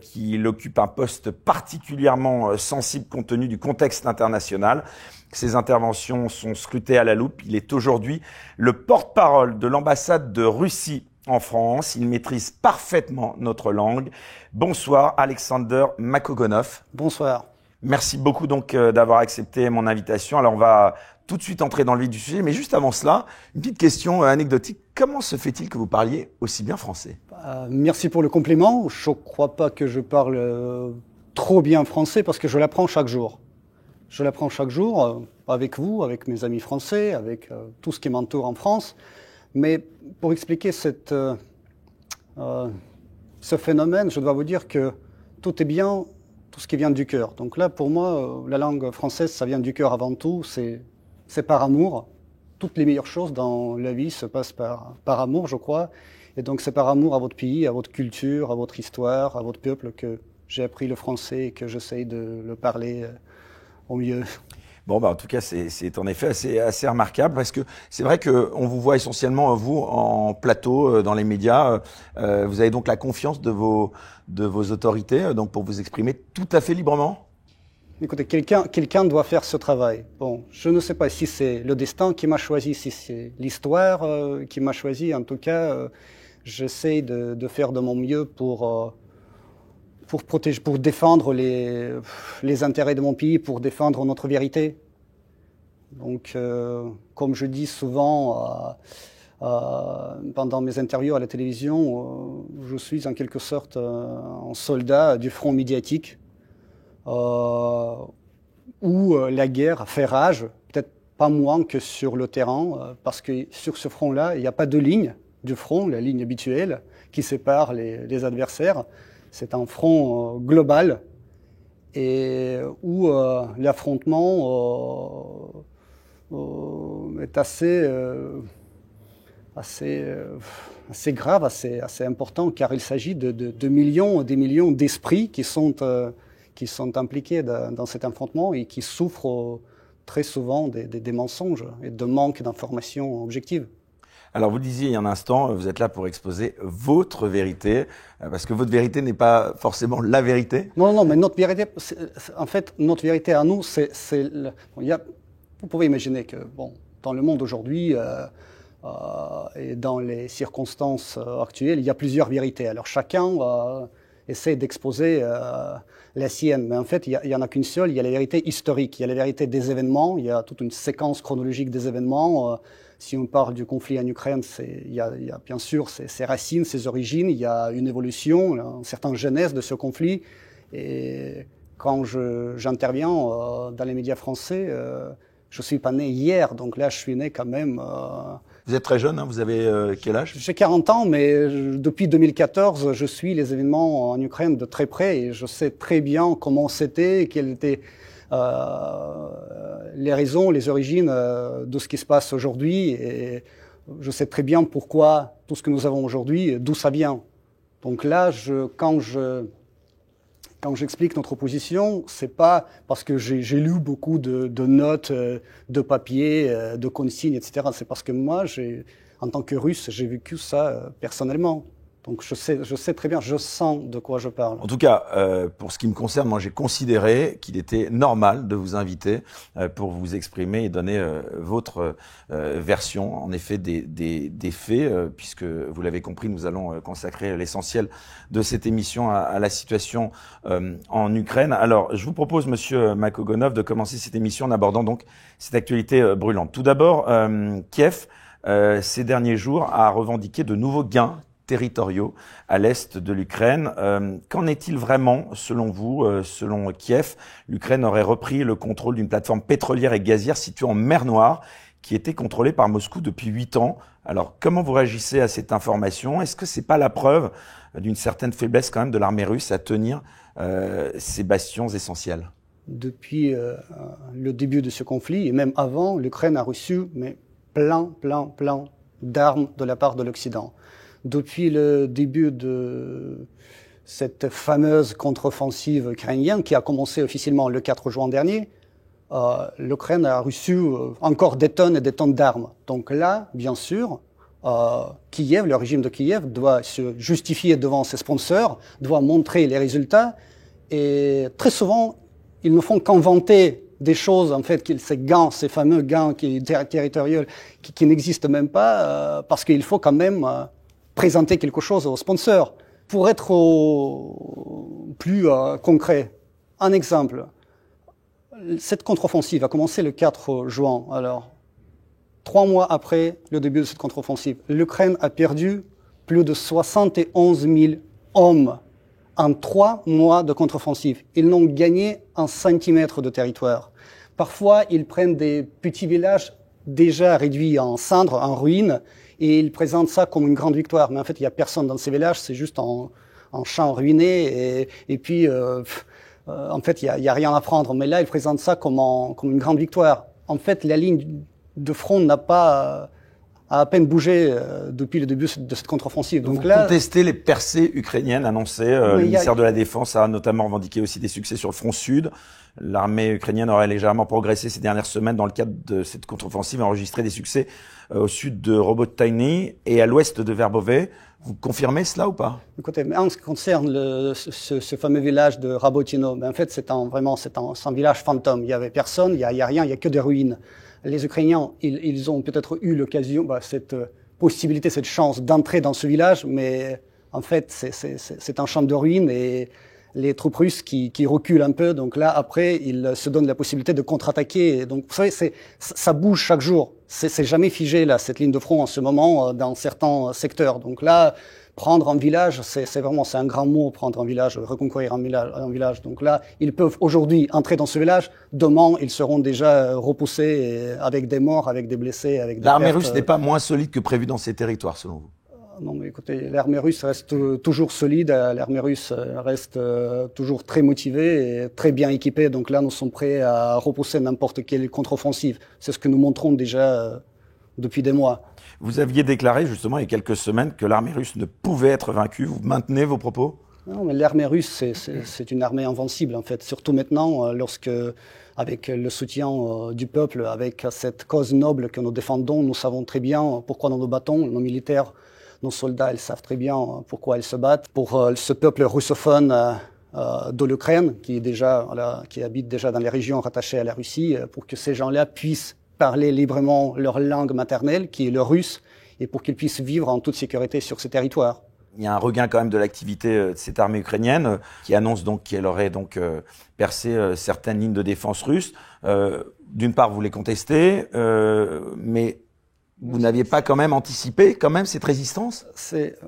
qu'il occupe un poste particulièrement sensible compte tenu du contexte international. Ses interventions sont scrutées à la loupe. Il est aujourd'hui le porte-parole de l'ambassade de Russie en France. Il maîtrise parfaitement notre langue. Bonsoir Alexander Makogonov. Bonsoir. Merci beaucoup donc d'avoir accepté mon invitation. Alors on va tout de suite entrer dans le vif du sujet, mais juste avant cela, une petite question anecdotique. Comment se fait-il que vous parliez aussi bien français ? Merci pour le compliment. Je ne crois pas que je parle trop bien français parce que je l'apprends chaque jour. Je l'apprends chaque jour avec vous, avec mes amis français, avec tout ce qui m'entoure en France. Mais pour expliquer ce phénomène, je dois vous dire que tout est bien, tout ce qui vient du cœur. Donc là, pour moi, la langue française, ça vient du cœur avant tout. C'est par amour. Toutes les meilleures choses dans la vie se passent par amour, je crois. Et donc c'est par amour à votre pays, à votre culture, à votre histoire, à votre peuple que j'ai appris le français et que j'essaye de le parler au mieux. Bon, en tout cas, c'est en effet assez remarquable parce que c'est vrai qu'on vous voit essentiellement, vous, en plateau, dans les médias. Vous avez donc la confiance de vos autorités donc pour vous exprimer tout à fait librement. Écoutez, quelqu'un doit faire ce travail. Bon, je ne sais pas si c'est le destin qui m'a choisi, si c'est l'histoire qui m'a choisi. En tout cas, j'essaie de faire de mon mieux pour protéger, pour défendre les intérêts de mon pays, pour défendre notre vérité. Donc, comme je dis souvent pendant mes interviews à la télévision, je suis en quelque sorte un soldat du front médiatique. Où la guerre fait rage, peut-être pas moins que sur le terrain, parce que sur ce front-là, il n'y a pas de ligne du front, la ligne habituelle, qui sépare les adversaires. C'est un front global et où l'affrontement est assez grave, assez important, car il s'agit de millions et des millions d'esprits qui sont impliqués dans cet affrontement et qui souffrent très souvent des mensonges et de manque d'informations objectives. Alors vous disiez il y a un instant, vous êtes là pour exposer votre vérité, parce que votre vérité n'est pas forcément la vérité. Non, mais notre vérité, en fait, notre vérité à nous, vous pouvez imaginer que, dans le monde aujourd'hui et dans les circonstances actuelles, il y a plusieurs vérités. Alors chacun essaie d'exposer la sienne. Mais en fait, il n'y en a qu'une seule, il y a la vérité historique, il y a la vérité des événements, il y a toute une séquence chronologique des événements. Si on parle du conflit en Ukraine, il y a bien sûr ses racines, ses origines, il y a une évolution, une certaine genèse de ce conflit. Et quand j'interviens dans les médias français, je ne suis pas né hier, donc là je suis né quand même... Vous êtes très jeune, hein, vous avez quel âge ? J'ai 40 ans, mais depuis 2014, je suis les événements en Ukraine de très près et je sais très bien comment c'était, quelles étaient les raisons, les origines de ce qui se passe aujourd'hui. Et je sais très bien pourquoi tout ce que nous avons aujourd'hui, d'où ça vient. Donc là, quand j'explique notre position, c'est pas parce que j'ai lu beaucoup de notes, de papiers, de consignes, etc. C'est parce que moi, en tant que Russe, j'ai vécu ça personnellement. Donc je sais très bien, je sens de quoi je parle. En tout cas, pour ce qui me concerne, moi j'ai considéré qu'il était normal de vous inviter pour vous exprimer et donner votre version, en effet, des faits, puisque vous l'avez compris, nous allons consacrer l'essentiel de cette émission à la situation en Ukraine. Alors, je vous propose, Monsieur Makogonov, de commencer cette émission en abordant donc cette actualité brûlante. Tout d'abord, Kiev, ces derniers jours, a revendiqué de nouveaux gains territoriaux à l'est de l'Ukraine. Qu'en est-il vraiment, selon vous, selon Kiev? L'Ukraine aurait repris le contrôle d'une plateforme pétrolière et gazière située en mer Noire, qui était contrôlée par Moscou depuis 8 ans. Alors, comment vous réagissez à cette information? Est-ce que c'est pas la preuve d'une certaine faiblesse quand même de l'armée russe à tenir ces bastions essentiels? Depuis le début de ce conflit, et même avant, l'Ukraine a reçu plein d'armes de la part de l'Occident. Depuis le début de cette fameuse contre-offensive ukrainienne qui a commencé officiellement le 4 juin dernier, l'Ukraine a reçu encore des tonnes et des tonnes d'armes. Donc là, bien sûr, Kiev, le régime de Kiev, doit se justifier devant ses sponsors, doit montrer les résultats. Et très souvent, ils ne font qu'inventer des choses, en fait, ces gains, ces fameux gains territoriaux qui n'existent même pas, parce qu'il faut quand même présenter quelque chose aux sponsors. Pour être plus concret, un exemple, cette contre-offensive a commencé le 4 juin. Alors, 3 mois après le début de cette contre-offensive, l'Ukraine a perdu plus de 71 000 hommes en 3 mois de contre-offensive. Ils n'ont gagné un centimètre de territoire. Parfois, ils prennent des petits villages déjà réduits en cendres, en ruines, et ils présentent ça comme une grande victoire. Mais en fait, il n'y a personne dans ces villages, c'est juste un champ ruiné, et puis, en fait, il y a rien à prendre. Mais là, ils présentent ça comme une grande victoire. En fait, la ligne de front n'a pas a à peine bougé depuis le début de cette contre-offensive. Donc vous contestez les percées ukrainiennes annoncées. Le ministère de la Défense a notamment revendiqué aussi des succès sur le front sud. L'armée ukrainienne aurait légèrement progressé ces dernières semaines dans le cadre de cette contre-offensive et enregistré des succès au sud de Robotyne et à l'ouest de Verbove. Vous confirmez cela ou pas? Écoutez, en ce qui concerne ce fameux village de Rabotino, en fait, c'est un village fantôme. Il y avait personne, il y a rien, il y a que des ruines. Les Ukrainiens, ils ont peut-être eu l'occasion, cette possibilité, cette chance d'entrer dans ce village, mais en fait, c'est un champ de ruines et les troupes russes qui reculent un peu. Donc là, après, ils se donnent la possibilité de contre-attaquer. Donc, vous savez, ça bouge chaque jour. C'est jamais figé, là, cette ligne de front en ce moment, dans certains secteurs. Donc là, prendre un village, c'est un grand mot, prendre un village, reconquérir un village. Donc là, ils peuvent aujourd'hui entrer dans ce village. Demain, ils seront déjà repoussés avec des morts, avec des blessés, avec des L'armée pertes. russe n'est pas moins solide que prévu dans ces territoires, selon vous? Non, mais écoutez, l'armée russe reste toujours solide, l'armée russe reste toujours très motivée et très bien équipée. Donc là, nous sommes prêts à repousser n'importe quelle contre-offensive. C'est ce que nous montrons déjà depuis des mois. Vous aviez déclaré justement il y a quelques semaines que l'armée russe ne pouvait être vaincue. Vous maintenez vos propos? Non, mais l'armée russe, c'est une armée invincible en fait. Surtout maintenant, lorsque, avec le soutien du peuple, avec cette cause noble que nous défendons, nous savons très bien pourquoi nous nous battons. Nos militaires, nos soldats, ils savent très bien pourquoi ils se battent. Pour ce peuple russophone de l'Ukraine, qui habite déjà dans les régions rattachées à la Russie, pour que ces gens-là puissent parler librement leur langue maternelle, qui est le russe, et pour qu'ils puissent vivre en toute sécurité sur ces territoires. Il y a un regain quand même de l'activité de cette armée ukrainienne qui annonce donc qu'elle aurait percé certaines lignes de défense russes. D'une part, vous les contestez, mais vous n'aviez pas quand même anticipé cette résistance?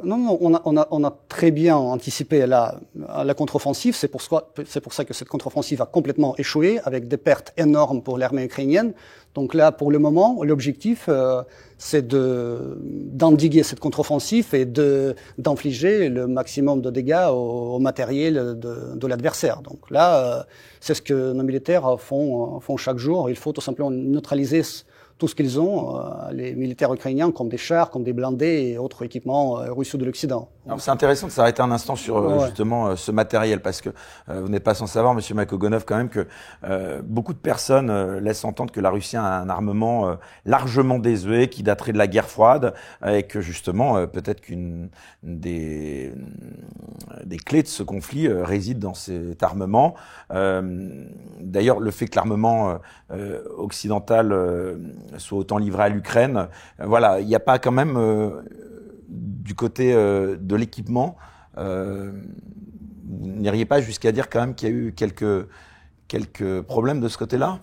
Non, on a très bien anticipé la contre-offensive. C'est pour ça que cette contre-offensive a complètement échoué, avec des pertes énormes pour l'armée ukrainienne. Donc là, pour le moment, l'objectif, c'est d'endiguer cette contre-offensive et d'infliger le maximum de dégâts au matériel de l'adversaire. Donc là, c'est ce que nos militaires font chaque jour. Il faut tout simplement neutraliser tout ce qu'ils ont, les militaires ukrainiens, comme des chars, comme des blindés et autres équipements russes de l'Occident. C'est intéressant de s'arrêter un instant sur justement ce matériel, parce que vous n'êtes pas sans savoir, Monsieur Makogonov, quand même, que beaucoup de personnes laissent entendre que la Russie a un armement largement désuet, qui daterait de la guerre froide, et que justement, peut-être qu'une des clés de ce conflit réside dans cet armement. D'ailleurs, le fait que l'armement occidental soit autant livré à l'Ukraine, voilà, il n'y a pas quand même du côté de l'équipement, vous n'iriez pas jusqu'à dire quand même qu'il y a eu quelques problèmes de ce côté-là?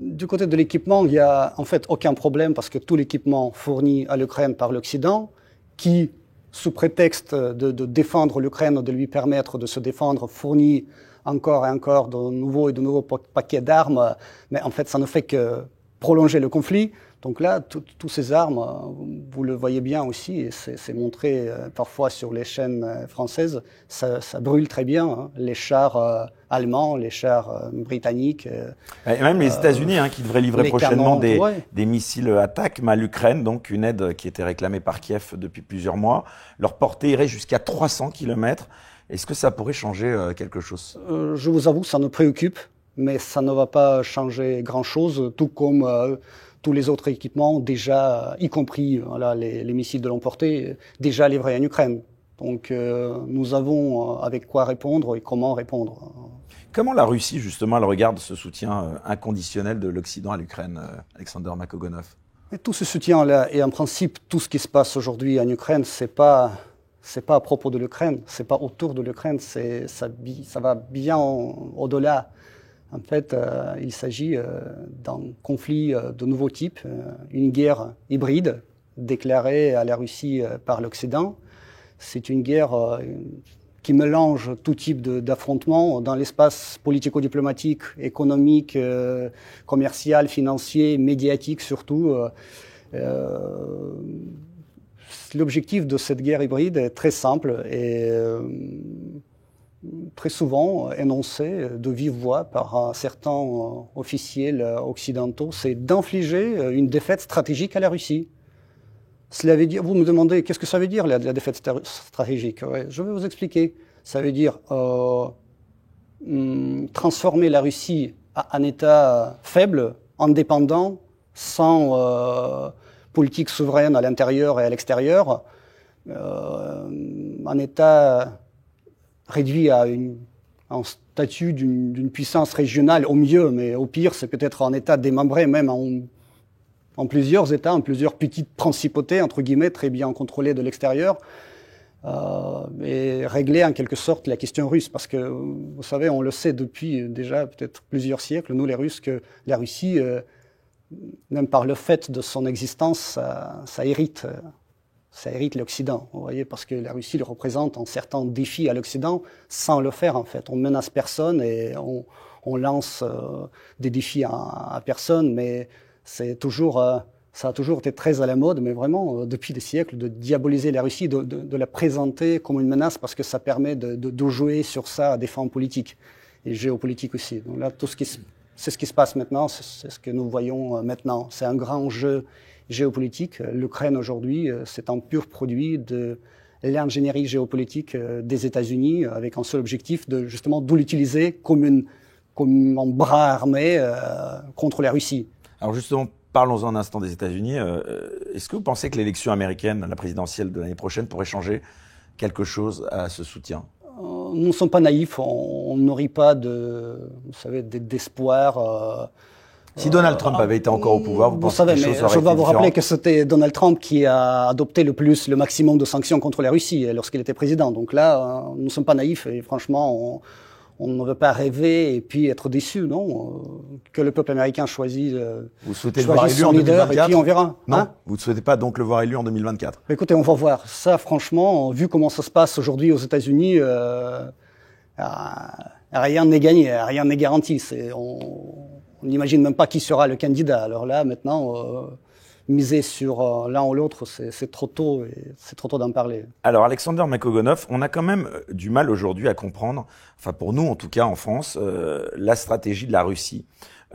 Du côté de l'équipement, il y a en fait aucun problème, parce que tout l'équipement fourni à l'Ukraine par l'Occident, qui, sous prétexte de défendre l'Ukraine, de lui permettre de se défendre, fournit encore et encore de nouveaux paquets d'armes, mais en fait ça ne fait que prolonger le conflit. Donc là, toutes ces armes, vous le voyez bien aussi, et c'est montré parfois sur les chaînes françaises, ça brûle très bien, hein. Les chars allemands, les chars britanniques. Et même les États-Unis, qui devraient livrer prochainement des missiles ATACMS à l'Ukraine, donc une aide qui était réclamée par Kiev depuis plusieurs mois. Leur portée irait jusqu'à 300 km. Est-ce que ça pourrait changer quelque chose? Je vous avoue, ça nous préoccupe, mais ça ne va pas changer grand-chose, tout comme tous les autres équipements déjà, y compris voilà, les missiles de longue portée, déjà livrés en Ukraine. Donc nous avons avec quoi répondre et comment répondre. Comment la Russie, justement, elle regarde ce soutien inconditionnel de l'Occident à l'Ukraine, Alexander Makogonov? Et tout ce soutien-là, et en principe, tout ce qui se passe aujourd'hui en Ukraine, c'est pas à propos de l'Ukraine, c'est pas autour de l'Ukraine, ça va bien au-delà. En fait, il s'agit d'un conflit de nouveau type, une guerre hybride déclarée à la Russie par l'Occident. C'est une guerre qui mélange tout type d'affrontements dans l'espace politico-diplomatique, économique, commercial, financier, médiatique surtout. L'objectif de cette guerre hybride est très simple et très souvent énoncé de vive voix par certains officiels occidentaux, c'est d'infliger une défaite stratégique à la Russie. Cela veut dire, vous me demandez qu'est-ce que ça veut dire la défaite stratégique? Ouais, je vais vous expliquer. Ça veut dire transformer la Russie à un État faible, indépendant, sans politique souveraine à l'intérieur et à l'extérieur, un État réduit à un statut d'une puissance régionale au mieux, mais au pire, c'est peut-être un État démembré même en plusieurs États, en plusieurs petites principautés, entre guillemets, très bien contrôlées de l'extérieur, et régler en quelque sorte la question russe. Parce que, vous savez, on le sait depuis déjà peut-être plusieurs siècles, nous les Russes, que la Russie, même par le fait de son existence, ça hérite l'Occident, vous voyez, parce que la Russie représente un certain défi à l'Occident sans le faire, en fait. On menace personne et on lance des défis à personne, mais c'est toujours, ça a toujours été très à la mode, mais vraiment, depuis des siècles, de diaboliser la Russie, de la présenter comme une menace, parce que ça permet de jouer sur ça à des fins politiques et géopolitiques aussi. Donc là, c'est ce qui se passe maintenant, c'est ce que nous voyons maintenant. C'est un grand jeu géopolitique. L'Ukraine aujourd'hui, c'est un pur produit de l'ingénierie géopolitique des États-Unis, avec un seul objectif de l'utiliser comme un bras armé contre la Russie. Alors justement, parlons un instant des États-Unis. Est-ce que vous pensez que l'élection américaine, la présidentielle de l'année prochaine, pourrait changer quelque chose à ce soutien? Nous ne sommes pas naïfs, on nourrit pas d'espoir. Si Donald Trump avait été encore au pouvoir, vous pensez que les choses auraient été différentes? Je dois vous rappeler que c'était Donald Trump qui a adopté le maximum de sanctions contre la Russie lorsqu'il était président. Donc là, nous ne sommes pas naïfs et franchement, on ne veut pas rêver et puis être déçu, non? Que le peuple américain choisisse son leader et puis on verra. Non, hein? Vous ne souhaitez pas donc le voir élu en 2024? Écoutez, on va voir. Ça, franchement, vu comment ça se passe aujourd'hui aux États-Unis, rien n'est gagné, rien n'est garanti. On n'imagine même pas qui sera le candidat. Alors là, maintenant, miser sur l'un ou l'autre, c'est trop tôt et c'est trop tôt d'en parler. Alors, Alexander Makogonov, on a quand même du mal aujourd'hui à comprendre, enfin pour nous en tout cas en France, la stratégie de la Russie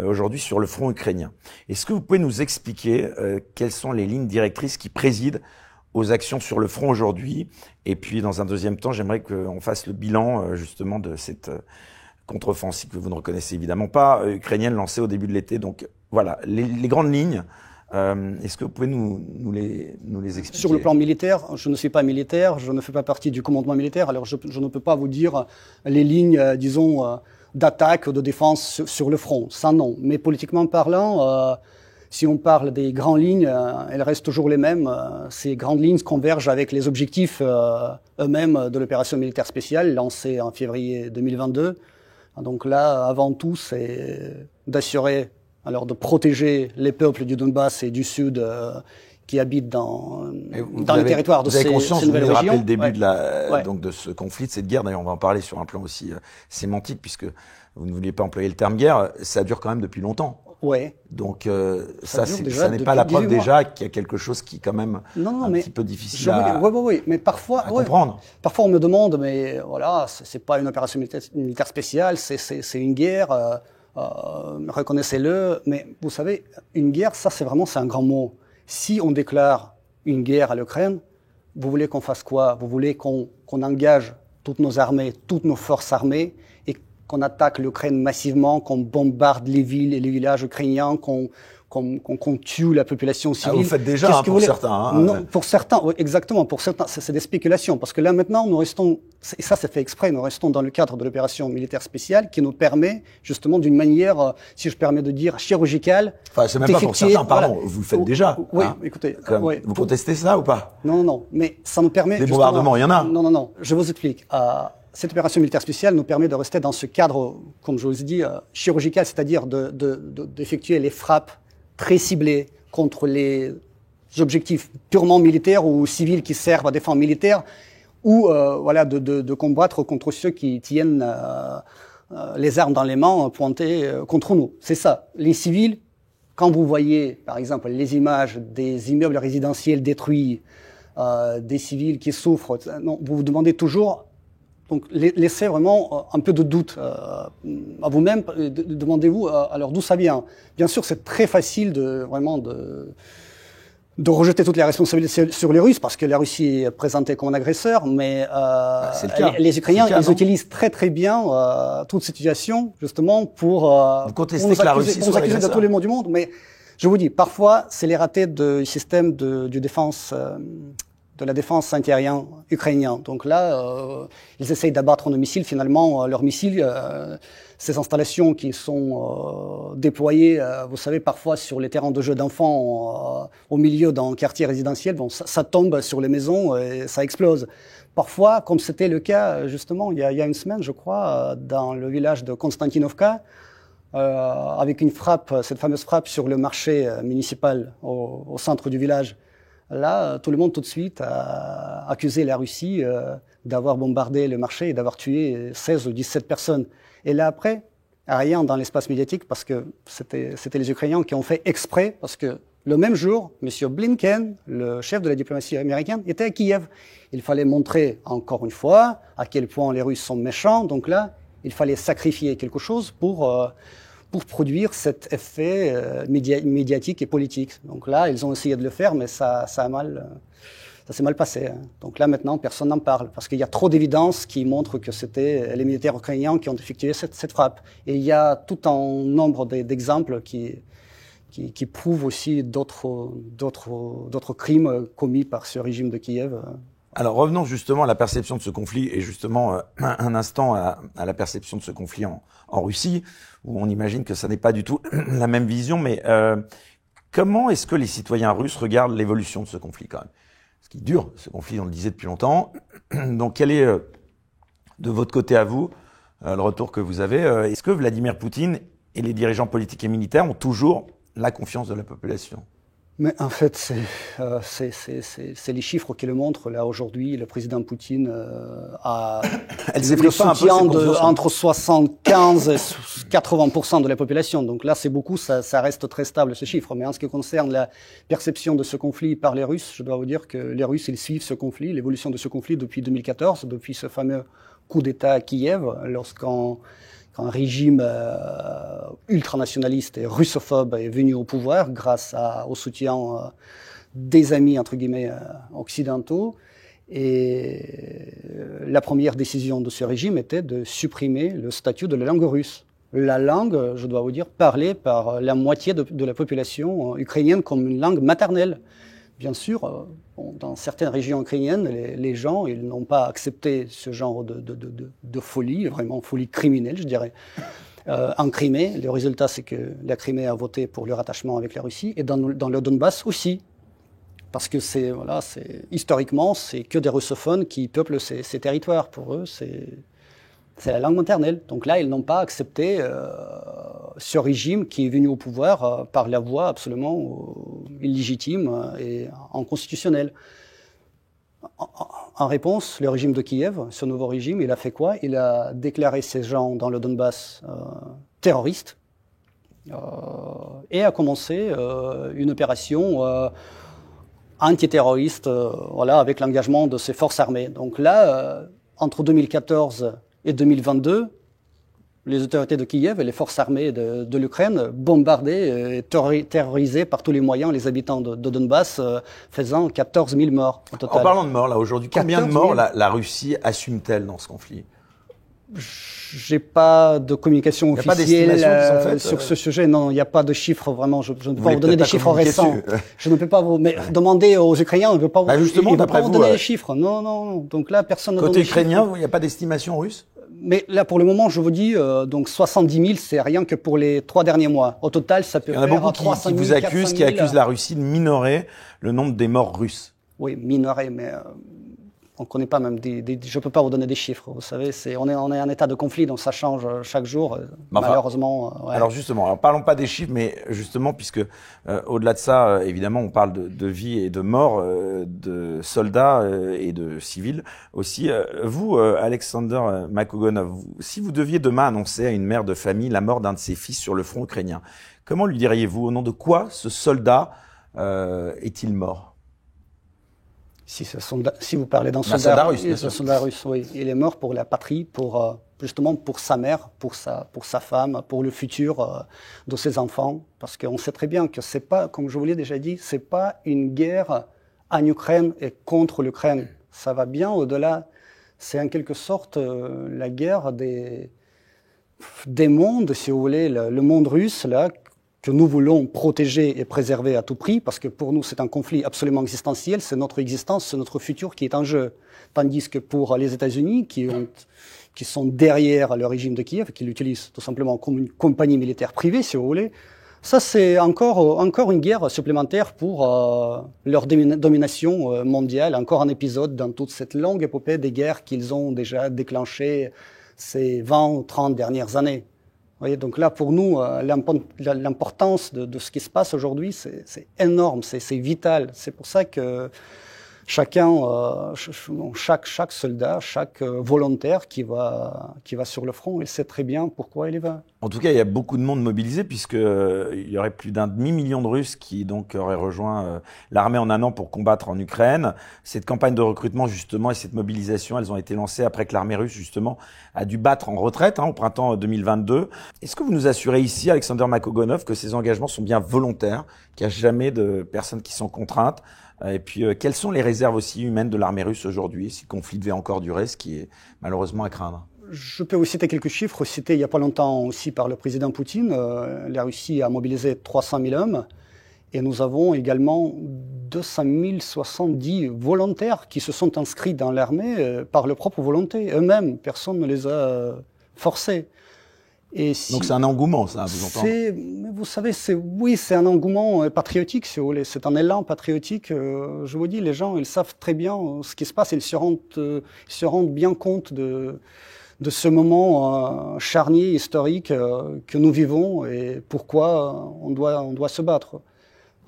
aujourd'hui sur le front ukrainien. Est-ce que vous pouvez nous expliquer quelles sont les lignes directrices qui président aux actions sur le front aujourd'hui? Et puis, dans un deuxième temps, j'aimerais qu'on fasse le bilan justement de cette contre-offensive que vous ne reconnaissez évidemment pas, ukrainienne lancée au début de l'été. Donc voilà, les grandes lignes. Est-ce que vous pouvez nous les expliquer? Sur le plan militaire, je ne suis pas militaire, je ne fais pas partie du commandement militaire, alors je ne peux pas vous dire les lignes, disons, d'attaque ou de défense sur le front, ça non. Mais politiquement parlant, si on parle des grandes lignes, elles restent toujours les mêmes. Ces grandes lignes convergent avec les objectifs eux-mêmes de l'opération militaire spéciale lancée en février 2022. Donc là, avant tout, c'est d'assurer, alors de protéger les peuples du Donbass et du Sud qui habitent dans les territoires de ces nouvelles régions. Vous avez rappelé le début donc de ce conflit, de cette guerre. D'ailleurs, on va en parler sur un plan aussi sémantique, puisque vous ne vouliez pas employer le terme guerre. Ça dure quand même depuis longtemps. Ouais. Donc ça n'est pas la preuve déjà qu'il y a quelque chose qui est quand même un petit peu difficile à mais parfois, comprendre. Parfois on me demande, mais voilà, c'est pas une opération militaire spéciale, c'est une guerre, reconnaissez-le. Mais vous savez, une guerre, c'est un grand mot. Si on déclare une guerre à l'Ukraine, vous voulez qu'on fasse quoi? Vous voulez qu'on engage toutes nos armées, toutes nos forces armées, et qu'on attaque l'Ukraine massivement, qu'on bombarde les villes et les villages ukrainiens, qu'on tue la population civile. Vous le faites déjà pour certains. Non, pour certains, oui, exactement. Pour certains, c'est des spéculations. Parce que là, maintenant, nous restons, et ça c'est fait exprès, nous restons dans le cadre de l'opération militaire spéciale qui nous permet, justement, d'une manière, si je permets de dire, chirurgicale. Enfin, c'est même pas pour certains, pardon, voilà. vous le faites déjà. Oui, écoutez. Vous contestez ça ou pas? Non, mais ça nous permet. Les bombardements, il y en a. Non, je vous explique. Cette opération militaire spéciale nous permet de rester dans ce cadre, comme je vous ai dit, chirurgical, c'est-à-dire d'effectuer les frappes très ciblées contre les objectifs purement militaires ou civils qui servent à des fins militaires, ou de combattre contre ceux qui tiennent les armes dans les mains pointées contre nous. C'est ça. Les civils, quand vous voyez, par exemple, les images des immeubles résidentiels détruits, des civils qui souffrent, non, vous vous demandez toujours. Donc, laissez vraiment un peu de doute à vous-même. Demandez-vous alors d'où ça vient. Bien sûr, c'est très facile de rejeter toutes les responsabilités sur les Russes parce que la Russie est présentée comme un agresseur, mais les Ukrainiens, ils utilisent très très bien toute cette situation justement pour vous contester que la Russie soit accuser de tous les mots du monde. Mais je vous dis, parfois, c'est les ratés du système de la défense aérienne ukrainien. Donc là, ils essayent d'abattre nos missiles. Finalement, leurs missiles, ces installations qui sont déployées, vous savez, parfois sur les terrains de jeux d'enfants, au milieu d'un quartier résidentiel, bon, ça tombe sur les maisons et ça explose. Parfois, comme c'était le cas justement il y a une semaine, je crois, dans le village de Konstantinovka, avec une frappe, cette fameuse frappe sur le marché municipal au centre du village. Là, tout le monde tout de suite a accusé la Russie d'avoir bombardé le marché et d'avoir tué 16 ou 17 personnes. Et là, après, rien dans l'espace médiatique parce que c'était les Ukrainiens qui ont fait exprès, parce que le même jour, M. Blinken, le chef de la diplomatie américaine, était à Kiev. Il fallait montrer encore une fois à quel point les Russes sont méchants. Donc là, il fallait sacrifier quelque chose pour produire cet effet médiatique et politique. Donc là, ils ont essayé de le faire, mais ça s'est mal passé. Donc là, maintenant, personne n'en parle, parce qu'il y a trop d'évidence qui montrent que c'était les militaires ukrainiens qui ont effectué cette frappe. Et il y a tout un nombre d'exemples qui prouvent aussi d'autres crimes commis par ce régime de Kiev. Alors revenons justement à la perception de ce conflit et justement un instant à la perception de ce conflit en Russie, où on imagine que ça n'est pas du tout la même vision, mais comment est-ce que les citoyens russes regardent l'évolution de ce conflit quand même? Ce qui dure, ce conflit, on le disait depuis longtemps. Donc quel est de votre côté à vous le retour que vous avez? Est-ce que Vladimir Poutine et les dirigeants politiques et militaires ont toujours la confiance de la population? Mais en fait, c'est les chiffres qui le montrent. Là, aujourd'hui, le président Poutine a le soutien entre 75 et 80% de la population. Donc là, c'est beaucoup, ça reste très stable, ce chiffre. Mais en ce qui concerne la perception de ce conflit par les Russes, je dois vous dire que les Russes, ils suivent ce conflit, l'évolution de ce conflit depuis 2014, depuis ce fameux coup d'État à Kiev, lorsqu'un régime ultranationaliste et russophobe est venu au pouvoir grâce au soutien des amis, entre guillemets, occidentaux. Et la première décision de ce régime était de supprimer le statut de la langue russe. La langue, je dois vous dire, parlée par la moitié de la population ukrainienne comme une langue maternelle. Bien sûr, dans certaines régions ukrainiennes, les gens, ils n'ont pas accepté ce genre de folie, vraiment folie criminelle, je dirais. En Crimée, le résultat, c'est que la Crimée a voté pour le rattachement avec la Russie, et dans le Donbass aussi. Parce que historiquement, c'est que des russophones qui peuplent ces territoires. Pour eux, c'est la langue maternelle. Donc là, ils n'ont pas accepté ce régime qui est venu au pouvoir par la voie absolument illégitime et inconstitutionnelle. En réponse, le régime de Kiev, ce nouveau régime, il a fait quoi? Il a déclaré ces gens dans le Donbass terroristes et a commencé une opération antiterroriste avec l'engagement de ses forces armées. Donc là, entre 2014 et 2022, les autorités de Kiev et les forces armées de l'Ukraine bombardaient et terrorisaient par tous les moyens les habitants de Donbass, faisant 14 000 morts au total. En parlant de morts, là, aujourd'hui, combien de morts la Russie assume-t-elle dans ce conflit? J'ai pas de communication officielle sur ce sujet. Non, il n'y a pas de chiffres vraiment. Je ne peux pas vous donner des chiffres récents. Je ne peux pas vous. Mais demander aux Ukrainiens, on ne peut pas. Justement, d'après vous, donner des chiffres. Non, non, non. Donc là, personne ne donne des chiffres. Côté ukrainien, il n'y a pas d'estimation russe? Mais là, pour le moment, je vous dis, donc 70 000, c'est rien que pour les 3 derniers mois. Au total, ça peut faire 300 000. Il y en a beaucoup qui vous accusent, qui accusent la Russie de minorer le nombre des morts russes. Oui, minorer, mais on ne connaît pas même je ne peux pas vous donner des chiffres. Vous savez, on est en état de conflit, donc ça change chaque jour, malheureusement. Ouais. Alors justement, parlons pas des chiffres, mais justement, puisque au-delà de ça, évidemment, on parle de vie et de mort, de soldats et de civils aussi. Vous, Alexander Makogonov, si vous deviez demain annoncer à une mère de famille la mort d'un de ses fils sur le front ukrainien, comment lui diriez-vous? Au nom de quoi ce soldat est-il mort? Si vous parlez d'un soldat russe, oui, il est mort pour la patrie, justement pour sa mère, pour sa femme, pour le futur de ses enfants, parce qu'on sait très bien que c'est pas, comme je vous l'ai déjà dit, c'est pas une guerre en Ukraine et contre l'Ukraine. Ça va bien au-delà. C'est en quelque sorte la guerre des mondes, si vous voulez, le monde russe là, que nous voulons protéger et préserver à tout prix, parce que pour nous, c'est un conflit absolument existentiel, c'est notre existence, c'est notre futur qui est en jeu. Tandis que pour les États-Unis, qui sont derrière le régime de Kiev, qui l'utilisent tout simplement comme une compagnie militaire privée, si vous voulez, ça c'est encore une guerre supplémentaire pour leur domination mondiale, encore un épisode dans toute cette longue épopée des guerres qu'ils ont déjà déclenchées ces 20 ou 30 dernières années. Vous voyez, donc là, pour nous, l'importance de ce qui se passe aujourd'hui, c'est énorme, c'est vital. C'est pour ça que chaque soldat, chaque volontaire qui va sur le front, il sait très bien pourquoi il y va. En tout cas, il y a beaucoup de monde mobilisé, puisqu'il y aurait plus d'un demi-million de Russes qui donc auraient rejoint l'armée en un an pour combattre en Ukraine. Cette campagne de recrutement, justement, et cette mobilisation, elles ont été lancées après que l'armée russe, justement, a dû battre en retraite au printemps 2022. Est-ce que vous nous assurez ici, Alexander Makogonov, que ces engagements sont bien volontaires, qu'il n'y a jamais de personnes qui sont contraintes? Et puis, quelles sont les réserves aussi humaines de l'armée russe aujourd'hui, si le conflit devait encore durer, ce qui est malheureusement à craindre? Je peux vous citer quelques chiffres, cités il n'y a pas longtemps aussi par le président Poutine. La Russie a mobilisé 300 000 hommes et nous avons également 200 070 volontaires qui se sont inscrits dans l'armée par leur propre volonté. Eux-mêmes, personne ne les a forcés. Donc c'est un engouement, ça, vous entendez? Vous savez, c'est un engouement patriotique, si vous voulez. C'est un élan patriotique. Je vous dis, les gens, ils savent très bien ce qui se passe. Ils se rendent bien compte de ce moment charnier, historique que nous vivons et pourquoi on doit se battre.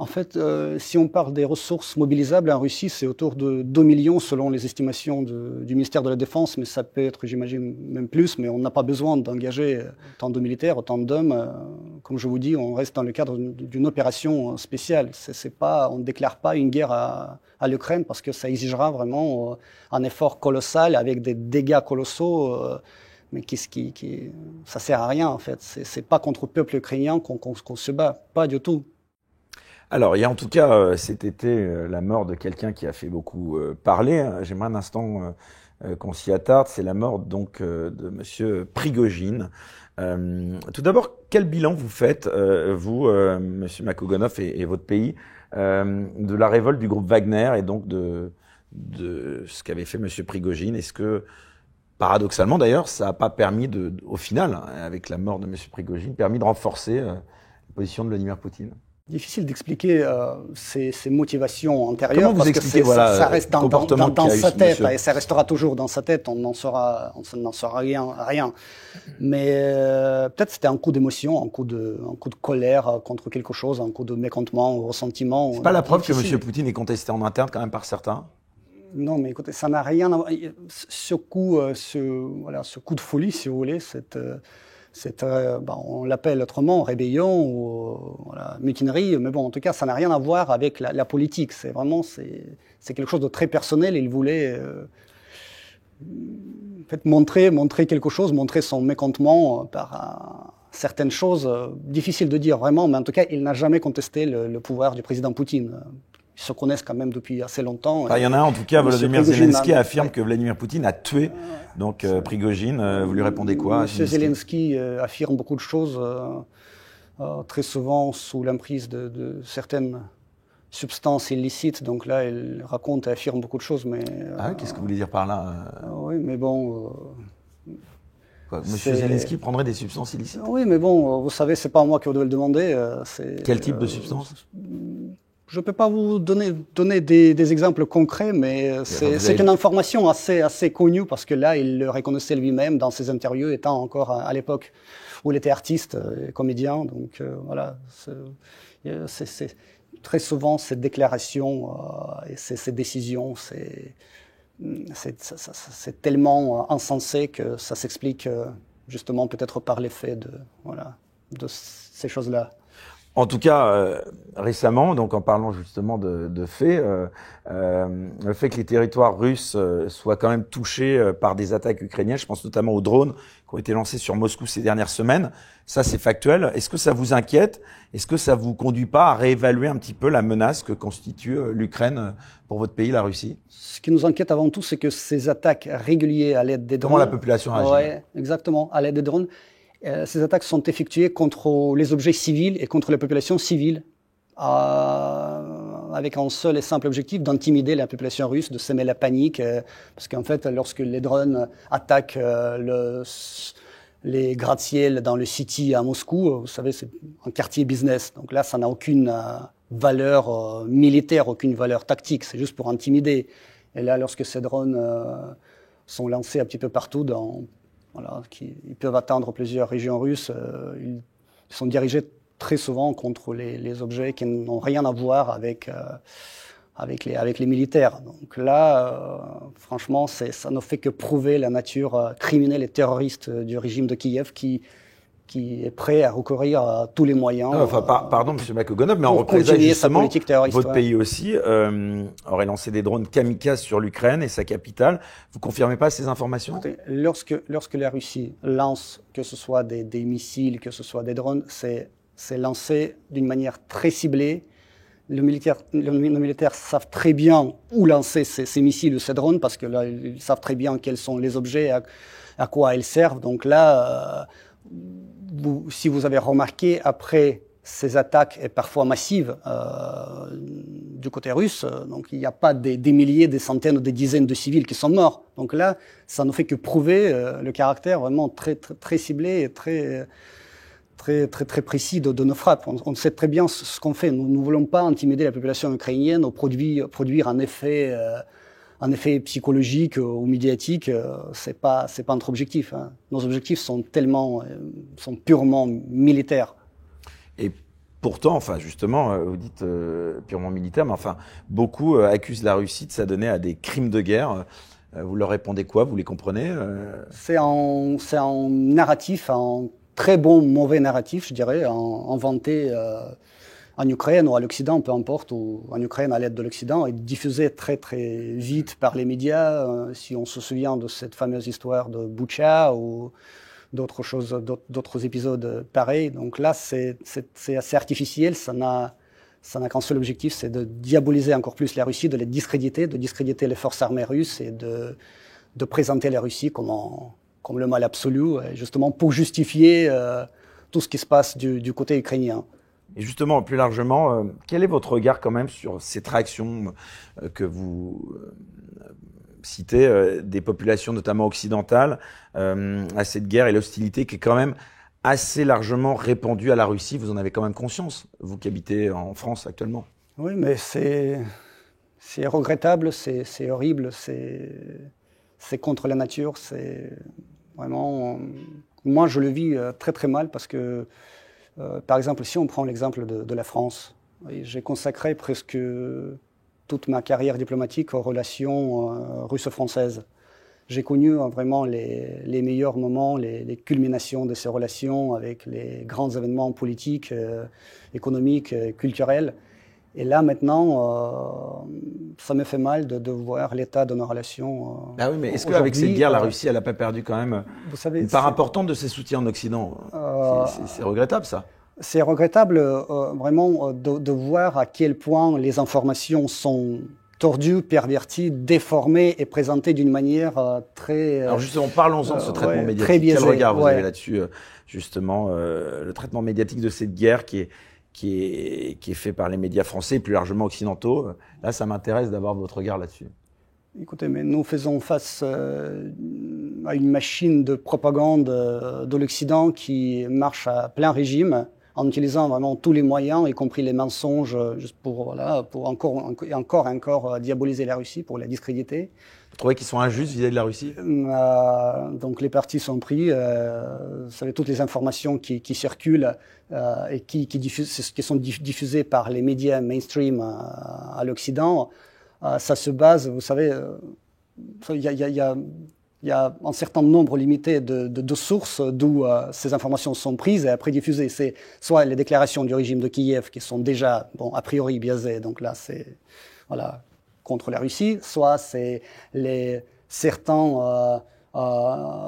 En fait, si on parle des ressources mobilisables en Russie, c'est autour de 2 millions selon les estimations du ministère de la Défense, mais ça peut être, j'imagine, même plus, mais on n'a pas besoin d'engager autant de militaires, autant d'hommes. Comme je vous dis, on reste dans le cadre d'une opération spéciale. On ne déclare pas une guerre à l'Ukraine parce que ça exigera vraiment un effort colossal avec des dégâts colossaux. Mais ça sert à rien, en fait. C'est pas contre le peuple ukrainien qu'on se bat, pas du tout. Alors, il y a en tout cas cet été la mort de quelqu'un qui a fait beaucoup parler. J'aimerais un instant qu'on s'y attarde. C'est la mort donc de Monsieur Prigojine. Tout d'abord, quel bilan vous faites, vous, Monsieur Makogonov et votre pays, de la révolte du groupe Wagner et donc de ce qu'avait fait Monsieur Prigojine? Est-ce que, paradoxalement d'ailleurs, ça n'a pas permis au final, avec la mort de Monsieur Prigojine, permis de renforcer la position de Vladimir Poutine? Difficile d'expliquer ces motivations antérieures. Comment vous expliquez ça reste dans sa tête monsieur. Et ça restera toujours dans sa tête. On n'en saura rien. Mais peut-être c'était un coup d'émotion, un coup de colère contre quelque chose, un coup de mécontentement, ressentiment. C'est pas la preuve que M. Poutine est contesté en interne quand même par certains? Non, mais écoutez, ça n'a rien à voir. Ce coup de folie, si vous voulez, on l'appelle autrement rébellion ou mutinerie, mais bon, en tout cas, ça n'a rien à voir avec la politique. C'est quelque chose de très personnel. Il voulait en fait, montrer quelque chose, montrer son mécontentement par certaines choses. Difficile de dire vraiment, mais en tout cas, il n'a jamais contesté le pouvoir du président Poutine. se connaissent quand même depuis assez longtemps. Il y en a un, en tout cas, Volodymyr Prigojine Zelensky affirme que Vladimir Poutine a tué Prigojine. Vous lui répondez quoi? M. Zelensky affirme beaucoup de choses, très souvent sous l'emprise de certaines substances illicites. Donc là, il raconte et affirme beaucoup de choses. Mais, qu'est-ce que vous voulez dire par là? Oui, mais bon... Monsieur Zelensky prendrait des substances illicites? Oui, mais bon, vous savez, c'est pas moi qui vous devez le demander. Quel type de substance? Je ne peux pas vous donner des exemples concrets, mais c'est une information assez connue parce que là, il le reconnaissait lui-même dans ses interviews, étant encore à l'époque où il était artiste et comédien. Donc voilà, c'est très souvent ces déclarations et ces décisions, c'est tellement insensé que ça s'explique justement peut-être par l'effet de ces choses-là. En tout cas, récemment, donc en parlant justement de faits, le fait que les territoires russes soient quand même touchés par des attaques ukrainiennes, je pense notamment aux drones qui ont été lancés sur Moscou ces dernières semaines, ça c'est factuel. Est-ce que ça vous inquiète? Est-ce que ça vous conduit pas à réévaluer un petit peu la menace que constitue l'Ukraine pour votre pays, la Russie? Ce qui nous inquiète avant tout, c'est que ces attaques régulières à l'aide des drones... Comment la population réagit? Oui, exactement, à l'aide des drones. Ces attaques sont effectuées contre les objets civils et contre les populations civiles, avec un seul et simple objectif d'intimider la population russe, de semer la panique, parce qu'en fait, lorsque les drones attaquent les gratte-ciel dans le City à Moscou, vous savez, c'est un quartier business, donc là, ça n'a aucune valeur militaire, aucune valeur tactique, c'est juste pour intimider. Et là, lorsque ces drones sont lancés un petit peu partout ils peuvent atteindre plusieurs régions russes. Ils sont dirigés très souvent contre les objets qui n'ont rien à voir avec les militaires. Donc là, franchement, ça ne fait que prouver la nature criminelle et terroriste du régime de Kiev qui est prêt à recourir à tous les moyens. Pardon, M. Makogonov, mais en représailles justement, votre pays aussi aurait lancé des drones kamikazes sur l'Ukraine et sa capitale. Vous confirmez pas ces informations? Lorsque la Russie lance, que ce soit des missiles, que ce soit des drones, c'est lancé d'une manière très ciblée. Les militaires savent très bien où lancer ces missiles ou ces drones parce que là, ils savent très bien quels sont les objets, à quoi ils servent. Donc là, si vous avez remarqué, après ces attaques, et parfois massives, du côté russe, donc il n'y a pas des milliers, des centaines ou des dizaines de civils qui sont morts. Donc là, ça ne fait que prouver le caractère vraiment très, très, très ciblé et très précis de nos frappes. On sait très bien ce qu'on fait. Nous ne voulons pas intimider la population ukrainienne ou produire un effet psychologique ou médiatique. C'est pas notre objectif. Nos objectifs sont purement militaires. Et pourtant, enfin justement, vous dites purement militaire, mais enfin beaucoup accusent la Russie de s'adonner à des crimes de guerre. Vous leur répondez quoi? Vous les comprenez? C'est un narratif, un très bon mauvais narratif, je dirais, inventé en Ukraine ou à l'Occident, peu importe, ou en Ukraine à l'aide de l'Occident, et diffusé très très vite par les médias. Si on se souvient de cette fameuse histoire de Boutcha ou d'autres épisodes pareils. Donc là, c'est assez artificiel. Ça n'a qu'un seul objectif, c'est de diaboliser encore plus la Russie, de discréditer les forces armées russes et de présenter la Russie comme le mal absolu, justement pour justifier tout ce qui se passe du côté ukrainien. Et justement, plus largement, quel est votre regard quand même sur cette réaction que vous citez des populations, notamment occidentales, à cette guerre et l'hostilité qui est quand même assez largement répandue à la Russie? Vous en avez quand même conscience, vous qui habitez en France actuellement? Oui, mais c'est regrettable, c'est horrible, c'est contre la nature, c'est vraiment... Moi, je le vis très très mal parce que, par exemple, si on prend l'exemple de la France, j'ai consacré presque toute ma carrière diplomatique aux relations russo-françaises. J'ai connu vraiment les meilleurs moments, les culminations de ces relations avec les grands événements politiques, économiques, culturels. Et là, maintenant, ça me fait mal de voir l'état de nos relations. Ah oui, mais est-ce qu'avec cette guerre, la Russie, elle n'a pas perdu quand même une part importante de ses soutiens en Occident? C'est regrettable, ça. C'est regrettable vraiment de voir à quel point les informations sont tordues, perverties, déformées et présentées d'une manière très... Alors justement, parlons-en de ce traitement médiatique. Très biaisé. Quel regard vous avez là-dessus, justement, le traitement médiatique de cette guerre qui est fait par les médias français et plus largement occidentaux. Là, ça m'intéresse d'avoir votre regard là-dessus. Écoutez, mais nous faisons face à une machine de propagande de l'Occident qui marche à plein régime, en utilisant vraiment tous les moyens, y compris les mensonges, juste pour encore diaboliser la Russie, pour la discréditer. Vous trouvez qu'ils sont injustes vis-à-vis de la Russie ? Donc les partis sont pris, vous savez, toutes les informations qui circulent et qui sont diffusées par les médias mainstream à l'Occident, ça se base, vous savez, il y a un certain nombre limité de sources d'où ces informations sont prises et après diffusées. C'est soit les déclarations du régime de Kiev qui sont déjà, bon, a priori biaisées, donc là c'est, voilà, contre la Russie, soit c'est certains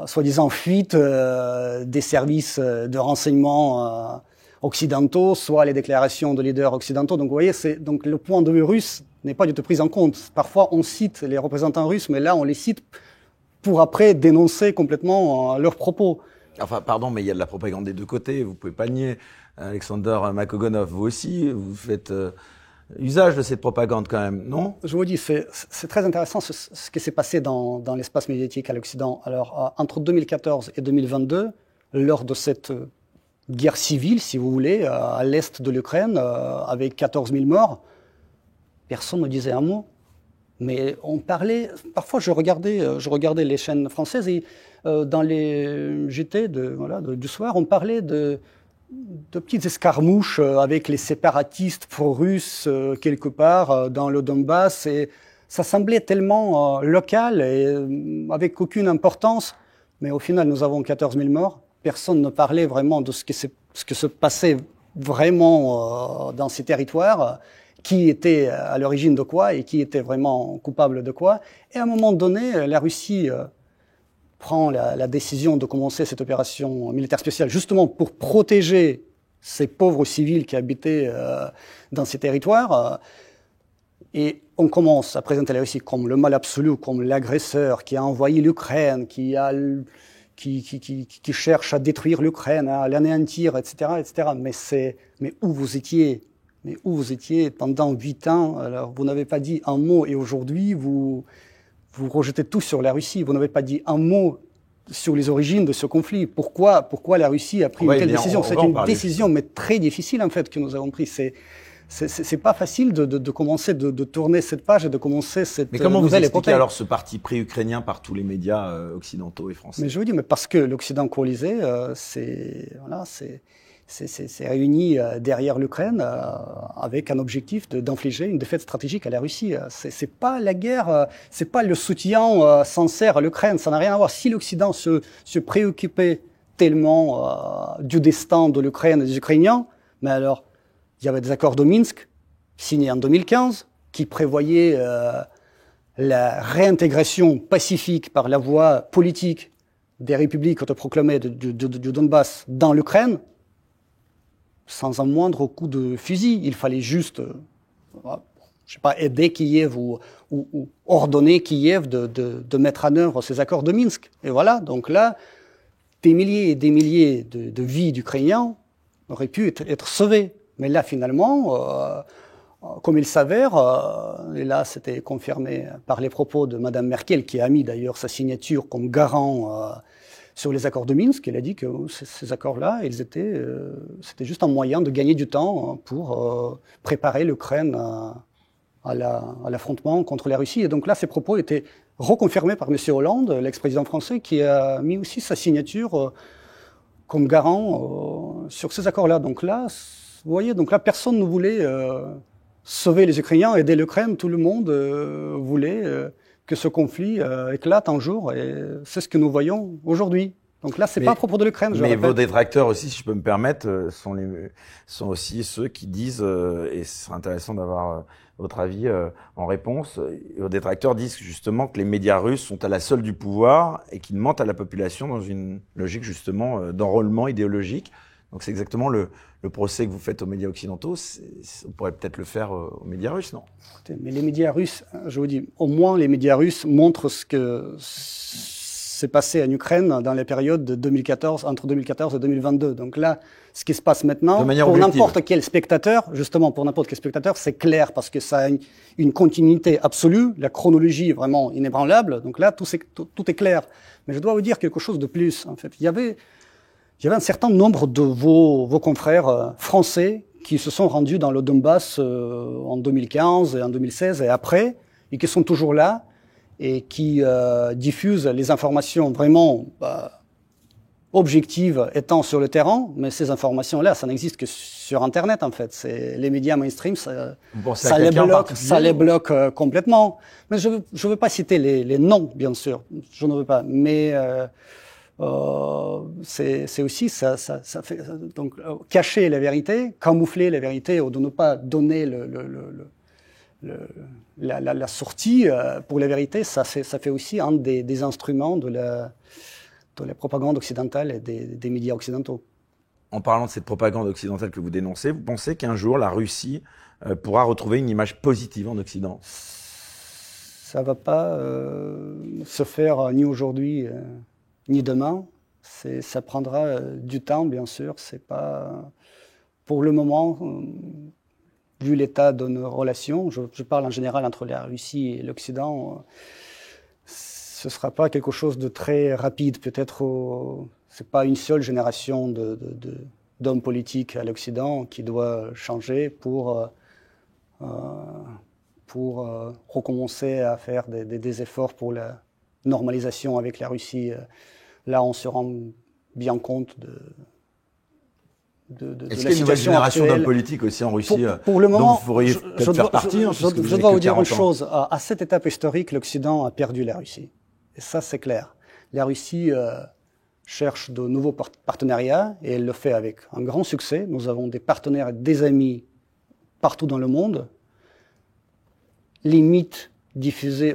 soi-disant fuites des services de renseignement occidentaux, soit les déclarations de leaders occidentaux. Donc vous voyez, donc le point de vue russe n'est pas du tout pris en compte. Parfois on cite les représentants russes, mais là on les cite pour après dénoncer complètement leurs propos. Enfin, pardon, mais il y a de la propagande des deux côtés, vous pouvez pas nier. Alexander Makogonov, vous aussi, vous faites usage de cette propagande quand même, non ? Je vous dis, c'est très intéressant ce qui s'est passé dans l'espace médiatique à l'Occident. Alors, entre 2014 et 2022, lors de cette guerre civile, si vous voulez, à l'est de l'Ukraine, avec 14 000 morts, personne ne disait un mot. Mais on parlait, parfois je regardais les chaînes françaises et dans les JT du soir, on parlait de petites escarmouches avec les séparatistes pro-russes quelque part dans le Donbass. Et ça semblait tellement local et avec aucune importance. Mais au final, nous avons 14 000 morts. Personne ne parlait vraiment de ce qui se passait vraiment dans ces territoires. Qui était à l'origine de quoi et qui était vraiment coupable de quoi. Et à un moment donné, la Russie prend la décision de commencer cette opération militaire spéciale justement pour protéger ces pauvres civils qui habitaient dans ces territoires. Et on commence à présenter la Russie comme le mal absolu, comme l'agresseur qui a envahi l'Ukraine, qui cherche à détruire l'Ukraine, à l'anéantir, etc., etc. Mais où vous étiez ? Mais où vous étiez pendant 8 ans, alors vous n'avez pas dit un mot et aujourd'hui vous rejetez tout sur la Russie. Vous n'avez pas dit un mot sur les origines de ce conflit. Pourquoi la Russie a pris une telle décision ? C'est une décision mais très difficile en fait que nous avons prise. C'est pas facile de commencer de tourner cette page et de commencer cette nouvelle épopée. Mais comment vous expliquez alors ce parti pré-ukrainien par tous les médias occidentaux et français ? Mais je vous dis, mais parce que l'Occident coalisé, c'est réuni derrière l'Ukraine avec un objectif d'infliger une défaite stratégique à la Russie. C'est pas la guerre, c'est pas le soutien sincère à l'Ukraine. Ça n'a rien à voir. Si l'Occident se préoccupait tellement du destin de l'Ukraine et des Ukrainiens, mais alors il y avait des accords de Minsk signés en 2015 qui prévoyaient la réintégration pacifique par la voie politique des républiques autoproclamées du Donbass dans l'Ukraine. Sans un moindre coup de fusil. Il fallait juste, je sais pas, aider Kiev ou ordonner Kiev de mettre en œuvre ces accords de Minsk. Et voilà, donc là, des milliers et des milliers de vies d'Ukrainiens auraient pu être sauvées. Mais là, finalement, comme il s'avère, et là, c'était confirmé par les propos de Madame Merkel, qui a mis d'ailleurs sa signature comme garant sur les accords de Minsk. Elle a dit que ces accords-là, c'était juste un moyen de gagner du temps pour préparer l'Ukraine à l'affrontement contre la Russie. Et donc là, ces propos étaient reconfirmés par M. Hollande, l'ex-président français, qui a mis aussi sa signature comme garant sur ces accords-là. Donc là, vous voyez, donc là, personne ne voulait sauver les Ukrainiens, aider l'Ukraine. Tout le monde voulait que ce conflit éclate un jour, et c'est ce que nous voyons aujourd'hui. Donc là, c'est pas à propos de l'Ukraine, je répète. Mais vos détracteurs aussi, si je peux me permettre, sont aussi ceux qui disent, et ce serait intéressant d'avoir votre avis en réponse, vos détracteurs disent justement que les médias russes sont à la solde du pouvoir et qu'ils mentent à la population dans une logique justement d'enrôlement idéologique. Donc c'est exactement le le procès que vous faites aux médias occidentaux, on pourrait peut-être le faire aux médias russes, non? Mais les médias russes, je vous dis, au moins les médias russes montrent ce que s'est passé en Ukraine dans les périodes de 2014, entre 2014 et 2022. Donc là, ce qui se passe maintenant, pour n'importe quel spectateur, justement, pour n'importe quel spectateur, c'est clair parce que ça a une continuité absolue, la chronologie est vraiment inébranlable. Donc là, tout est clair. Mais je dois vous dire quelque chose de plus, en fait. Il y avait un certain nombre de vos confrères français qui se sont rendus dans le Donbass en 2015 et en 2016 et après, et qui sont toujours là et qui diffusent les informations vraiment objectives étant sur le terrain, mais ces informations-là, ça n'existe que sur Internet, en fait. C'est les médias mainstream, ça les bloque complètement. Mais je veux pas citer les noms, bien sûr, je ne veux pas, mais c'est aussi ça fait donc cacher la vérité, camoufler la vérité ou de ne pas donner la sortie pour la vérité, ça fait aussi un des instruments de la propagande occidentale et des médias occidentaux. En parlant de cette propagande occidentale que vous dénoncez, vous pensez qu'un jour la Russie pourra retrouver une image positive en Occident? Ça va pas se faire ni aujourd'hui ni demain. Ça prendra du temps, bien sûr. C'est pas pour le moment, vu l'état de nos relations. Je parle en général entre la Russie et l'Occident. Ce sera pas quelque chose de très rapide. Peut-être, c'est pas une seule génération d'hommes politiques à l'Occident qui doit changer pour recommencer à faire des efforts pour la normalisation avec la Russie. Là, on se rend bien compte de la situation actuelle. Est-ce qu'il y a une nouvelle génération d'hommes politiques aussi en Russie pour le moment, dont vous pourriez peut-être faire partie? Je dois vous dire une chose. À cette étape historique, l'Occident a perdu la Russie. Et ça, c'est clair. La Russie cherche de nouveaux partenariats et elle le fait avec un grand succès. Nous avons des partenaires et des amis partout dans le monde. Les mythes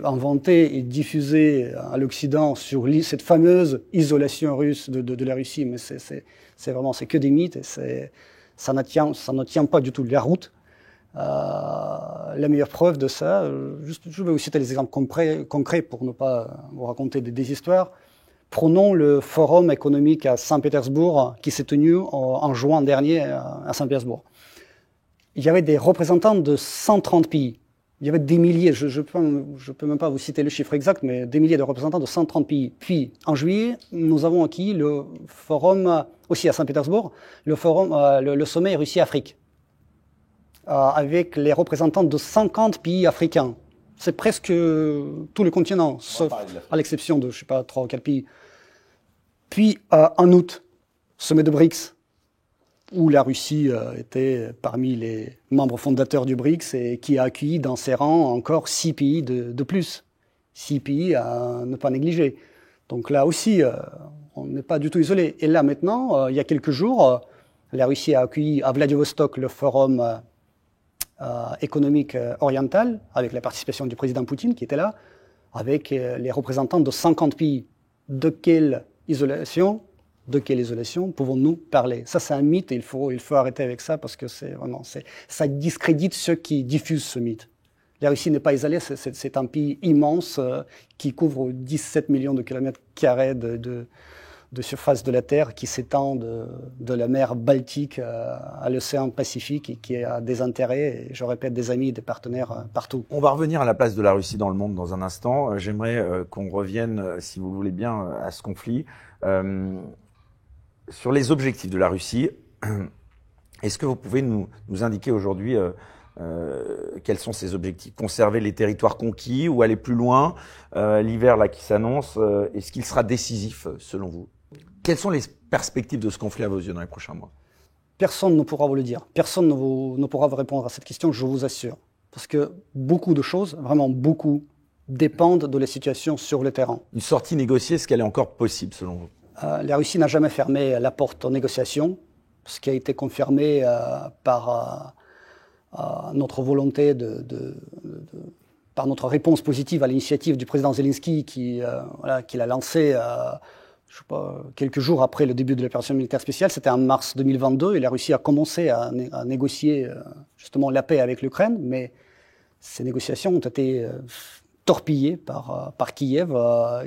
inventés et diffusés à l'Occident sur cette fameuse isolation russe de la Russie, mais c'est que des mythes et ça ne tient pas du tout la route. La meilleure preuve de ça, je vais vous citer les exemples concrets pour ne pas vous raconter des histoires. Prenons le forum économique à Saint-Pétersbourg qui s'est tenu en juin dernier à Saint-Pétersbourg. Il y avait des représentants de 130 pays. Il y avait des milliers, je peux même pas vous citer le chiffre exact, mais des milliers de représentants de 130 pays. Puis, en juillet, nous avons acquis le forum, aussi à Saint-Pétersbourg, le sommet Russie-Afrique, avec les représentants de 50 pays africains. C'est presque tout le continent, sauf à l'exception de, 3 ou 4 pays. Puis, en août, sommet de BRICS, où la Russie était parmi les membres fondateurs du BRICS et qui a accueilli dans ses rangs encore 6 pays de plus. 6 pays à ne pas négliger. Donc là aussi, on n'est pas du tout isolé. Et là maintenant, il y a quelques jours, la Russie a accueilli à Vladivostok le forum économique oriental, avec la participation du président Poutine qui était là, avec les représentants de 50 pays. De quelle isolation pouvons-nous parler? Ça, c'est un mythe et il faut arrêter avec ça parce que ça discrédite ceux qui diffusent ce mythe. La Russie n'est pas isolée, c'est un pays immense qui couvre 17 millions de kilomètres carrés de surface de la Terre, qui s'étend de la mer Baltique à l'océan Pacifique et qui a des intérêts, et je répète, des amis et des partenaires partout. On va revenir à la place de la Russie dans le monde dans un instant. J'aimerais qu'on revienne, si vous le voulez bien, à ce conflit. Sur les objectifs de la Russie, est-ce que vous pouvez nous indiquer aujourd'hui quels sont ces objectifs? Conserver les territoires conquis ou aller plus loin? L'hiver là qui s'annonce, est-ce qu'il sera décisif selon vous? Quelles sont les perspectives de ce conflit à vos yeux dans les prochains mois? Personne ne pourra vous le dire. Personne ne pourra vous répondre à cette question, je vous assure. Parce que beaucoup de choses, vraiment beaucoup, dépendent de la situation sur le terrain. Une sortie négociée, est-ce qu'elle est encore possible selon vous? La Russie n'a jamais fermé la porte aux négociations, ce qui a été confirmé par notre volonté par notre réponse positive à l'initiative du président Zelensky qui l'a lancée je sais pas, quelques jours après le début de l'opération militaire spéciale, c'était en mars 2022, et la Russie a commencé à négocier justement la paix avec l'Ukraine, mais ces négociations ont été torpillées par Kiev,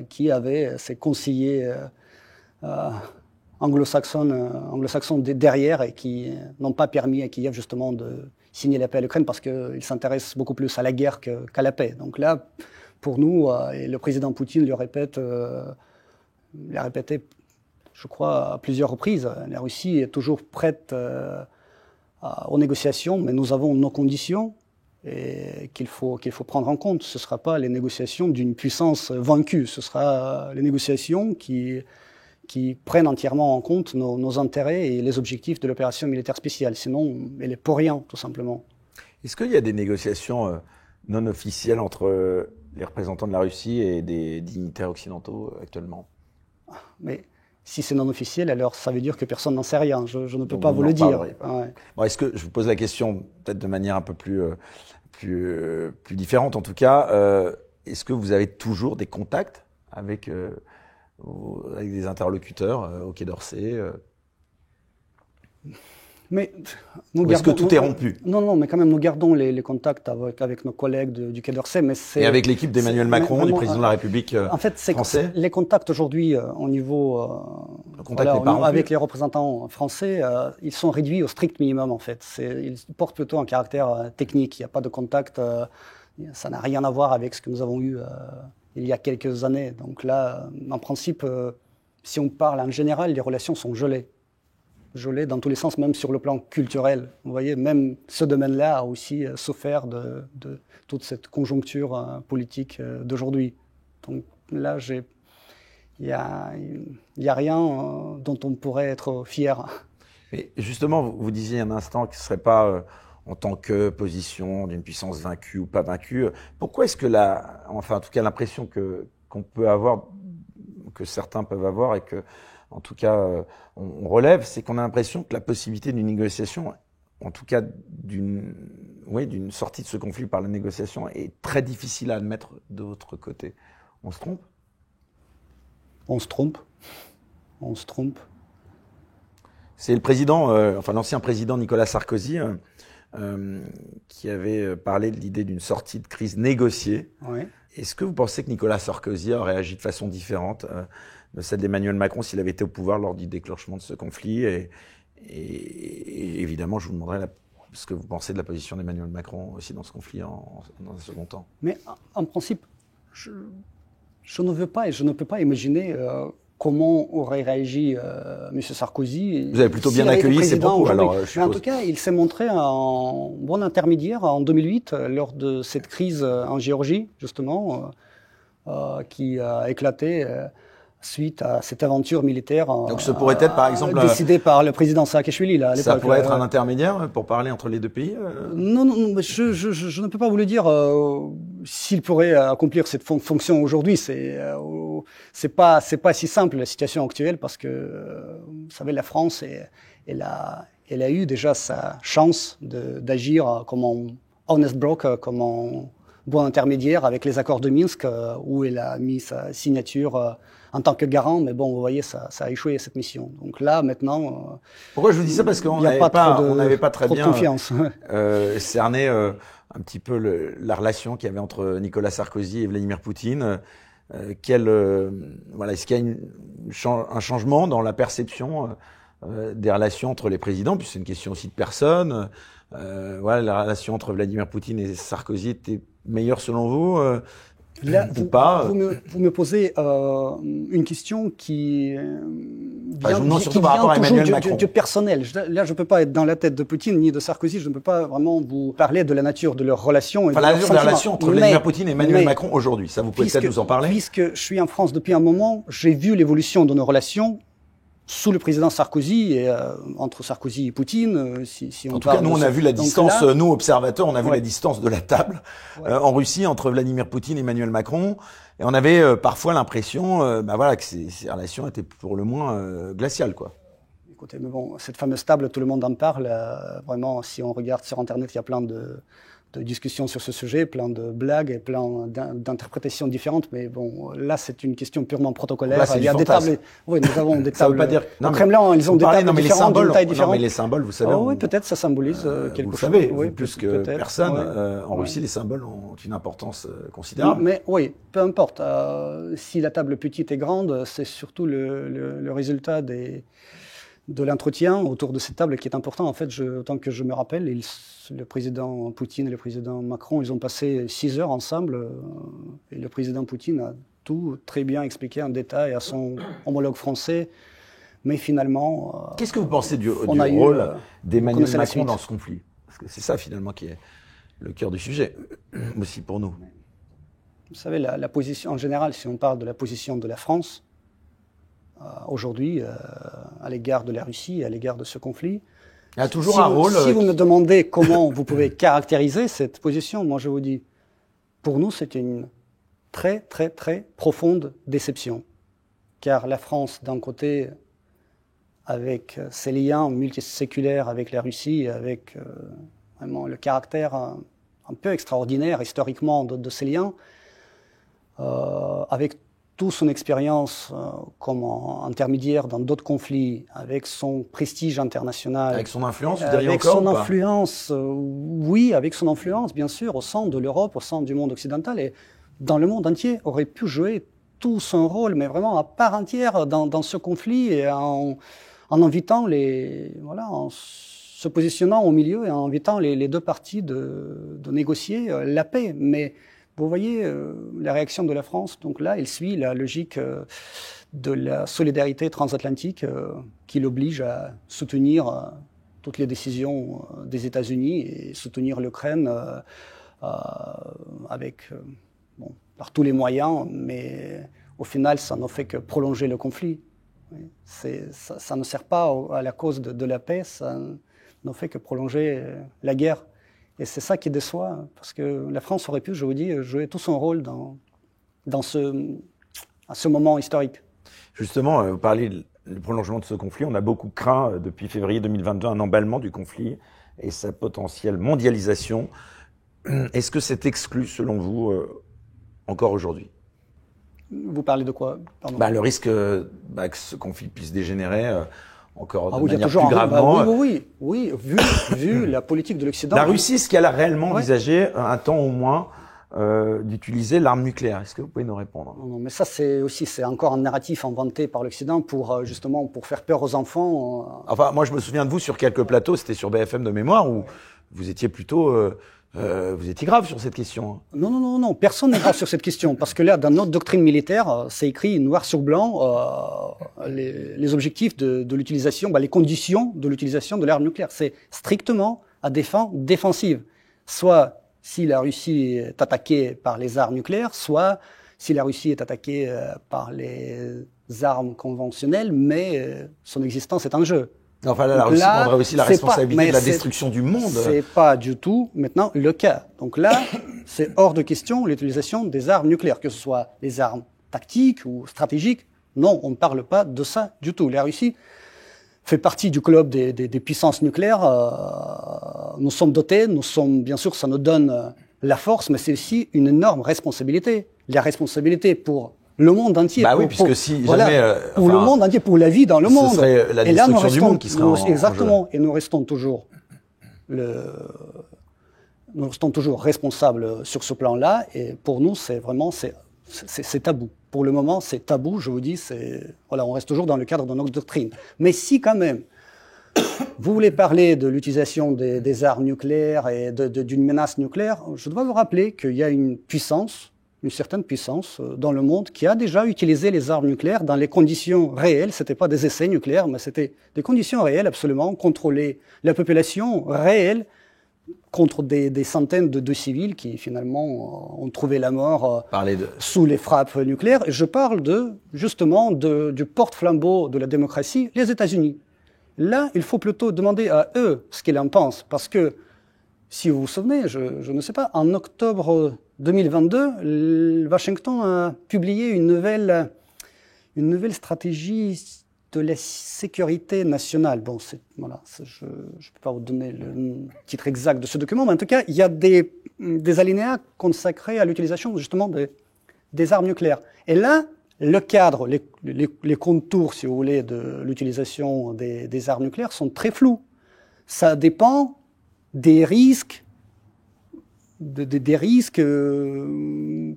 qui avait ses conseillers anglo-saxons derrière et qui n'ont pas permis à Kiev justement de signer la paix à l'Ukraine parce qu'ils s'intéressent beaucoup plus à la guerre qu'à la paix. Donc là, pour nous, et le président Poutine l'a répété, je crois, à plusieurs reprises, la Russie est toujours prête aux négociations, mais nous avons nos conditions et qu'il faut prendre en compte. Ce ne sera pas les négociations d'une puissance vaincue, ce sera les négociations qui prennent entièrement en compte nos intérêts et les objectifs de l'opération militaire spéciale. Sinon, elle est pour rien, tout simplement. Est-ce qu'il y a des négociations non officielles entre les représentants de la Russie et des dignitaires occidentaux actuellement? Mais si c'est non officiel, alors ça veut dire que personne n'en sait rien. Je ne peux pas vous le dire. Ouais. Bon, est-ce que je vous pose la question peut-être de manière un peu plus différente en tout cas. Est-ce que vous avez toujours des contacts avec des interlocuteurs au Quai d'Orsay Mais est-ce que tout est rompu? Non, mais quand même, nous gardons les contacts avec nos collègues du Quai d'Orsay. Et avec l'équipe d'Emmanuel Macron, du président de la République français? Les contacts aujourd'hui au niveau avec les représentants français, ils sont réduits au strict minimum en fait. Ils portent plutôt un caractère technique. Il n'y a pas de contact. Ça n'a rien à voir avec ce que nous avons eu il y a quelques années. Donc là, en principe, si on parle en général, les relations sont gelées dans tous les sens, même sur le plan culturel. Vous voyez, même ce domaine-là a aussi souffert de toute cette conjoncture politique d'aujourd'hui. Donc là, il y a rien dont on pourrait être fier. Mais justement, vous disiez un instant que ce ne serait pas en tant que position d'une puissance vaincue ou pas vaincue. Pourquoi est-ce que enfin en tout cas l'impression qu'on peut avoir, que certains peuvent avoir et que en tout cas, on relève, c'est qu'on a l'impression que la possibilité d'une négociation, en tout cas d'une sortie de ce conflit par la négociation, est très difficile à admettre de votre côté. On se trompe? On se trompe. C'est le président, l'ancien président Nicolas Sarkozy, qui avait parlé de l'idée d'une sortie de crise négociée. Ouais. Est-ce que vous pensez que Nicolas Sarkozy aurait agi de façon différente de celle d'Emmanuel Macron s'il avait été au pouvoir lors du déclenchement de ce conflit et évidemment, je vous demanderai ce que vous pensez de la position d'Emmanuel Macron aussi dans ce conflit dans un second temps. Mais en principe, je ne veux pas et je ne peux pas imaginer comment aurait réagi M. Sarkozy. Vous avez plutôt bien accueilli ses propos, alors je suppose. En tout cas, il s'est montré un bon intermédiaire en 2008 lors de cette crise en Géorgie, justement, qui a éclaté suite à cette aventure militaire. Donc ce pourrait être, par exemple, décidée par le président Saakashvili là, à l'époque. Ça pourrait être un intermédiaire pour parler entre les deux pays. Non, je ne peux pas vous le dire. S'il pourrait accomplir cette fonction aujourd'hui, c'est pas si simple la situation actuelle parce que vous savez, la France elle a eu déjà sa chance d'agir comme un honest broker, comme un bon intermédiaire avec les accords de Minsk où elle a mis sa signature en tant que garant, mais bon, vous voyez, ça a échoué cette mission. Donc là, maintenant... Pourquoi je vous dis ça? Parce qu'on n'avait pas très bien cerné un petit peu la relation qu'il y avait entre Nicolas Sarkozy et Vladimir Poutine. Est-ce qu'il y a un changement dans la perception des relations entre les présidents? Puis c'est une question aussi de personne. La relation entre Vladimir Poutine et Sarkozy était meilleure selon vous? Là, vous me posez une question qui vient surtout par rapport à Emmanuel Macron. Du personnel. Là, je ne peux pas être dans la tête de Poutine ni de Sarkozy. Je ne peux pas vraiment vous parler de la nature de leurs relations. La nature de la relation entre Vladimir Poutine et Emmanuel Macron aujourd'hui. Ça, vous pouvez peut-être nous en parler? Puisque je suis en France depuis un moment, j'ai vu l'évolution de nos relations sous le président Sarkozy et entre Sarkozy et Poutine. En tout cas, nous, on a vu la distance, nous, observateurs, on a vu la distance de la table en Russie entre Vladimir Poutine et Emmanuel Macron. Et on avait parfois l'impression que ces relations étaient pour le moins glaciales, quoi. Écoutez, mais bon, cette fameuse table, tout le monde en parle. Vraiment, si on regarde sur Internet, il y a plein de discussions sur ce sujet, plein de blagues et plein d'interprétations différentes. Mais bon, là, c'est une question purement protocolaire. Là, c'est il y a des tables. Oui, nous avons des tables. Veut pas dire... Au Kremlin, ils ont des tables différentes, d'une taille différente. Non, mais les symboles, vous savez. Oui, peut-être ça symbolise quelque chose. Vous savez, oui, plus que personne, en Russie, les symboles ont une importance considérable. Mais oui, peu importe. Si la table petite est grande, c'est surtout le résultat de l'entretien autour de cette table qui est important. En fait, autant que je me rappelle, le président Poutine et le président Macron, ils ont passé 6 heures ensemble et le président Poutine a tout très bien expliqué en détail à son homologue français. Mais finalement... Qu'est-ce que vous pensez du rôle d'Emmanuel Macron dans ce conflit? Parce que c'est ça finalement qui est le cœur du sujet, aussi pour nous. Vous savez, la position en général, si on parle de la position de la France, aujourd'hui, à l'égard de la Russie, à l'égard de ce conflit. Il y a toujours un rôle. Si vous me demandez comment vous pouvez caractériser cette position, moi je vous dis, pour nous c'est une très très très profonde déception. Car la France, d'un côté, avec ses liens multiséculaires avec la Russie, avec vraiment le caractère un peu extraordinaire historiquement de ces liens, avec toute son expérience comme intermédiaire dans d'autres conflits, avec son prestige international. Avec son influence, vous diriez avec encore son influence, oui, avec son influence, bien sûr, au sein de l'Europe, au sein du monde occidental et dans le monde entier, aurait pu jouer tout son rôle, mais vraiment à part entière dans ce conflit et en invitant en se positionnant au milieu et en invitant les deux parties de négocier la paix. Mais vous voyez la réaction de la France, donc là, elle suit la logique de la solidarité transatlantique qui l'oblige à soutenir toutes les décisions des États-Unis et soutenir l'Ukraine par tous les moyens, mais au final, ça ne fait que prolonger le conflit. Ça ne sert pas à la cause de la paix, ça ne fait que prolonger la guerre. Et c'est ça qui déçoit, parce que la France aurait pu, je vous dis, jouer tout son rôle à ce moment historique. Justement, vous parlez du prolongement de ce conflit. On a beaucoup craint, depuis février 2022, un emballement du conflit et sa potentielle mondialisation. Est-ce que c'est exclu, selon vous, encore aujourd'hui? Vous parlez de quoi? Le risque que ce conflit puisse dégénérer encore de manière toujours plus gravement. Oui, vu la politique de l'Occident. La Russie, est-ce qu'elle a réellement envisagé, un temps au moins, d'utiliser l'arme nucléaire? Est-ce que vous pouvez nous répondre? Non, mais ça, c'est encore un narratif inventé par l'Occident pour faire peur aux enfants. Enfin, moi, je me souviens de vous sur quelques plateaux, c'était sur BFM de mémoire, où vous étiez plutôt... vous étiez grave sur cette question. Non, personne n'est grave sur cette question, parce que là, dans notre doctrine militaire, c'est écrit noir sur blanc les objectifs de l'utilisation, les conditions de l'utilisation de l'arme nucléaire. C'est strictement à des fins défensives. Soit si la Russie est attaquée par les armes nucléaires, soit si la Russie est attaquée par les armes conventionnelles, mais son existence est en jeu. Enfin là, la Russie prendrait aussi la responsabilité de la destruction du monde. C'est pas du tout maintenant le cas. Donc là, c'est hors de question l'utilisation des armes nucléaires, que ce soit des armes tactiques ou stratégiques. Non, on ne parle pas de ça du tout. La Russie fait partie du club des puissances nucléaires. Nous sommes dotés, bien sûr, ça nous donne la force, mais c'est aussi une énorme responsabilité. La responsabilité pour le monde entier. Puisque si jamais... pour le monde entier, pour la vie dans le monde. Ce serait la destruction du monde qui serait en jeu. Exactement. Et nous restons toujours responsables sur ce plan-là. Et pour nous, c'est tabou. Pour le moment, c'est tabou. Je vous dis, on reste toujours dans le cadre de notre doctrine. Mais si quand même, vous voulez parler de l'utilisation des armes nucléaires et d'une menace nucléaire, je dois vous rappeler qu'il y a une certaine puissance dans le monde qui a déjà utilisé les armes nucléaires dans les conditions réelles. C'était pas des essais nucléaires, mais c'était des conditions réelles, absolument, contrôler la population réelle contre des centaines de civils qui finalement ont trouvé la mort sous les frappes nucléaires. Et je parle justement du porte-flambeau de la démocratie, les États-Unis. Là, il faut plutôt demander à eux ce qu'ils en pensent, parce que si vous vous souvenez, je ne sais pas, en octobre 2022, Washington a publié une nouvelle stratégie de la sécurité nationale. Bon, voilà, je ne peux pas vous donner le titre exact de ce document, mais en tout cas, il y a des alinéas consacrés à l'utilisation justement des armes nucléaires. Et là, le cadre, les contours, si vous voulez, de l'utilisation des armes nucléaires sont très flous. Ça dépend des risques, des risques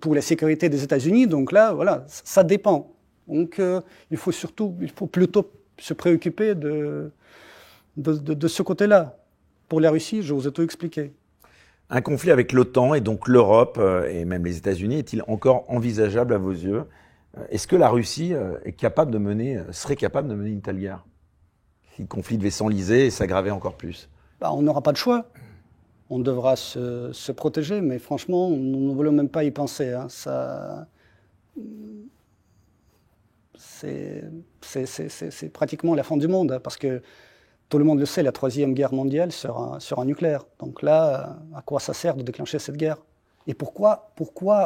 pour la sécurité des États-Unis. Donc là, voilà, ça dépend. Donc il faut plutôt se préoccuper de ce côté-là. Pour la Russie, je vous ai tout expliqué. Un conflit avec l'OTAN et donc l'Europe et même les États-Unis est-il encore envisageable à vos yeux? Est-ce que la Russie serait capable de mener une telle guerre? Si le conflit devait s'enliser et s'aggraver encore plus. On n'aura pas de choix. On devra se protéger, mais franchement, nous ne voulons même pas y penser. Hein. C'est pratiquement la fin du monde, hein, parce que tout le monde le sait, la Troisième Guerre mondiale sera nucléaire. Donc là, à quoi ça sert de déclencher cette guerre? Et pourquoi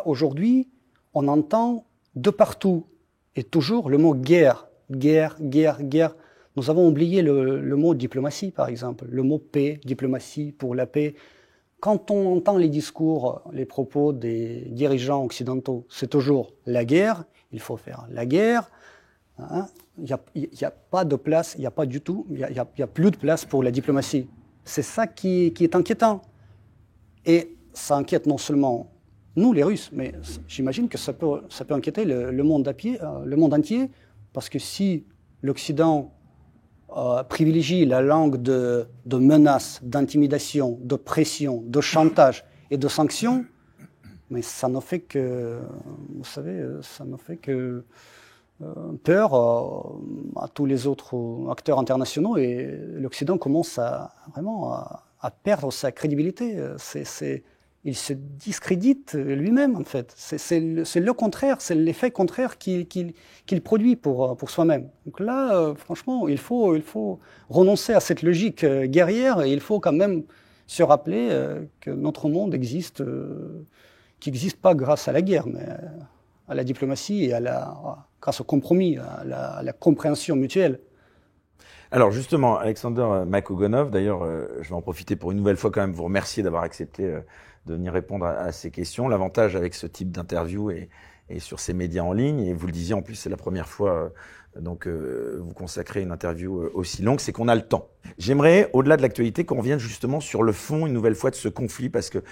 aujourd'hui, on entend de partout, et toujours, le mot guerre, guerre, guerre, guerre. Nous avons oublié le mot diplomatie, par exemple, le mot paix, diplomatie pour la paix. Quand on entend les discours, les propos des dirigeants occidentaux, c'est toujours la guerre, il faut faire la guerre. Hein, il n'y a pas de place, il n'y a pas du tout, il n'y a plus de place pour la diplomatie. C'est ça qui est inquiétant. Et ça inquiète non seulement nous, les Russes, mais j'imagine que ça peut inquiéter le monde entier, parce que si l'Occident privilégie la langue de menace, d'intimidation, de pression, de chantage et de sanctions, mais ça ne fait que, vous savez, ça ne fait que peur à tous les autres acteurs internationaux, et l'Occident commence vraiment à perdre sa crédibilité. Il se discrédite lui-même, en fait. C'est le contraire, c'est l'effet contraire qu'il produit pour soi-même. Donc là, franchement, il faut renoncer à cette logique guerrière, et il faut quand même se rappeler que notre monde existe, qui n'existe pas grâce à la guerre, mais à la diplomatie et grâce au compromis, à la compréhension mutuelle. Alors justement, Alexander Makogonov, d'ailleurs, je vais en profiter pour une nouvelle fois quand même vous remercier d'avoir accepté de venir répondre à ces questions. L'avantage avec ce type d'interview et sur ces médias en ligne, et vous le disiez en plus, c'est la première fois vous consacrez une interview aussi longue, c'est qu'on a le temps. J'aimerais, au-delà de l'actualité, qu'on revienne justement sur le fond une nouvelle fois de ce conflit, parce que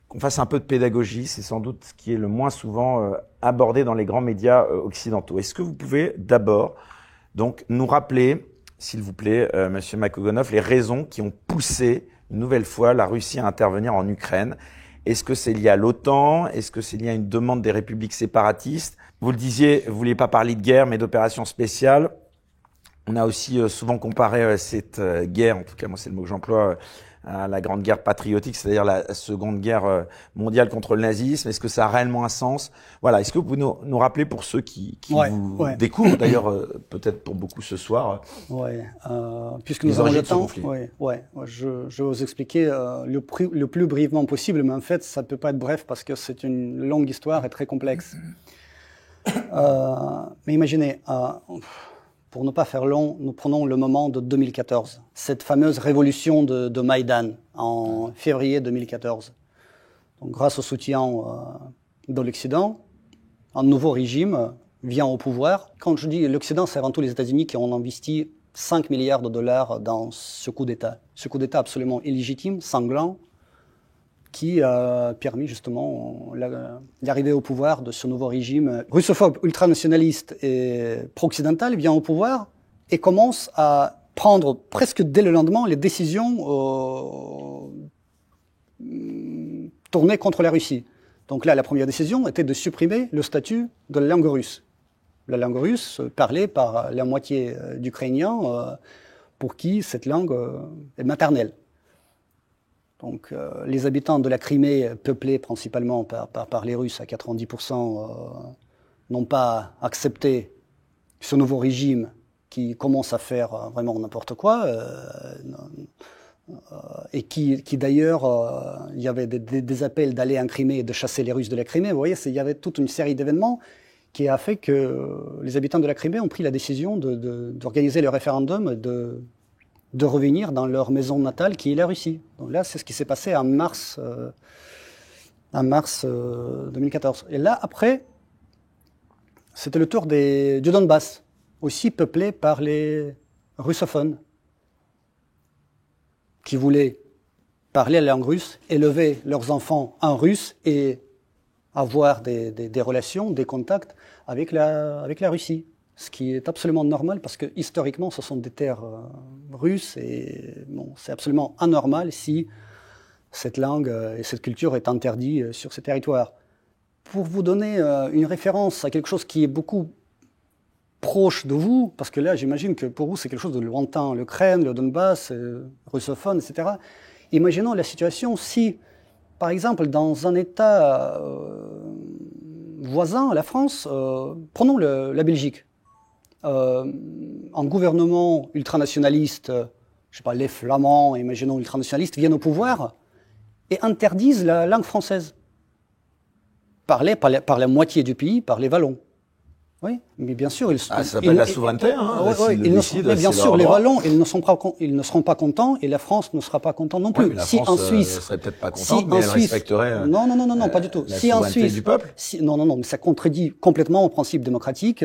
qu'on fasse un peu de pédagogie, c'est sans doute ce qui est le moins souvent abordé dans les grands médias occidentaux. Est-ce que vous pouvez d'abord donc nous rappeler, s'il vous plaît, Monsieur Makogonov, les raisons qui ont poussé une nouvelle fois la Russie à intervenir en Ukraine? Est-ce que c'est lié à l'OTAN? Est-ce que c'est lié à une demande des républiques séparatistes? Vous le disiez, vous vouliez pas parler de guerre, mais d'opération spéciale. On a aussi souvent comparé cette guerre, en tout cas moi c'est le mot que j'emploie, à la grande guerre patriotique, c'est-à-dire la seconde guerre mondiale contre le nazisme. Est-ce que ça a réellement un sens? Voilà. Est-ce que vous pouvez nous rappeler pour ceux qui vous découvrent, d'ailleurs peut-être pour beaucoup ce soir, puisque nous avons le temps, je vais vous expliquer le plus brièvement possible, mais en fait ça ne peut pas être bref parce que c'est une longue histoire et très complexe. Mais imaginez, pour ne pas faire long, nous prenons le moment de 2014, cette fameuse révolution de Maïdan en février 2014. Donc, grâce au soutien de l'Occident, un nouveau régime vient au pouvoir. Quand je dis l'Occident, c'est avant tout les États-Unis qui ont investi 5 milliards de dollars dans ce coup d'État. Ce coup d'État absolument illégitime, sanglant, qui a permis justement l'arrivée au pouvoir de ce nouveau régime russophobe, ultranationaliste et pro-occidental, vient au pouvoir et commence à prendre presque dès le lendemain les décisions tournées contre la Russie. Donc là, la première décision était de supprimer le statut de la langue russe. La langue russe parlée par la moitié d'Ukrainiens pour qui cette langue est maternelle. Donc, les habitants de la Crimée, peuplés principalement par les Russes à 90%, n'ont pas accepté ce nouveau régime qui commence à faire vraiment n'importe quoi, et qui d'ailleurs, il y avait des appels d'aller en Crimée et de chasser les Russes de la Crimée. Vous voyez, il y avait toute une série d'événements qui a fait que les habitants de la Crimée ont pris la décision d'organiser le référendum, de revenir dans leur maison natale, qui est la Russie. Donc là, c'est ce qui s'est passé en mars 2014. Et là, après, c'était le tour du Donbass, aussi peuplé par les russophones, qui voulaient parler la langue russe, élever leurs enfants en russe et avoir des relations, des contacts avec la Russie. Ce qui est absolument normal parce que historiquement, ce sont des terres russes et bon, c'est absolument anormal si cette langue et cette culture est interdite sur ces territoires. Pour vous donner une référence à quelque chose qui est beaucoup proche de vous, parce que là, j'imagine que pour vous, c'est quelque chose de lointain, l'Ukraine, le Donbass, russophone, etc. Imaginons la situation si, par exemple, dans un État voisin, la France, prenons la Belgique, un gouvernement ultranationaliste, je sais pas, les Flamands, imaginons ultranationalistes, viennent au pouvoir et interdisent la langue française, parlée par la moitié du pays, par les Wallons. Oui, mais bien sûr, ça s'appelle la souveraineté. Bien sûr, les Wallons, ils ne seront pas contents et la France ne sera pas contente non plus. Ouais, la France en Suisse, serait peut-être pas contente, mais elle respecterait. Non, pas du tout. La souveraineté du peuple. Non, mais ça contredit complètement aux principes démocratiques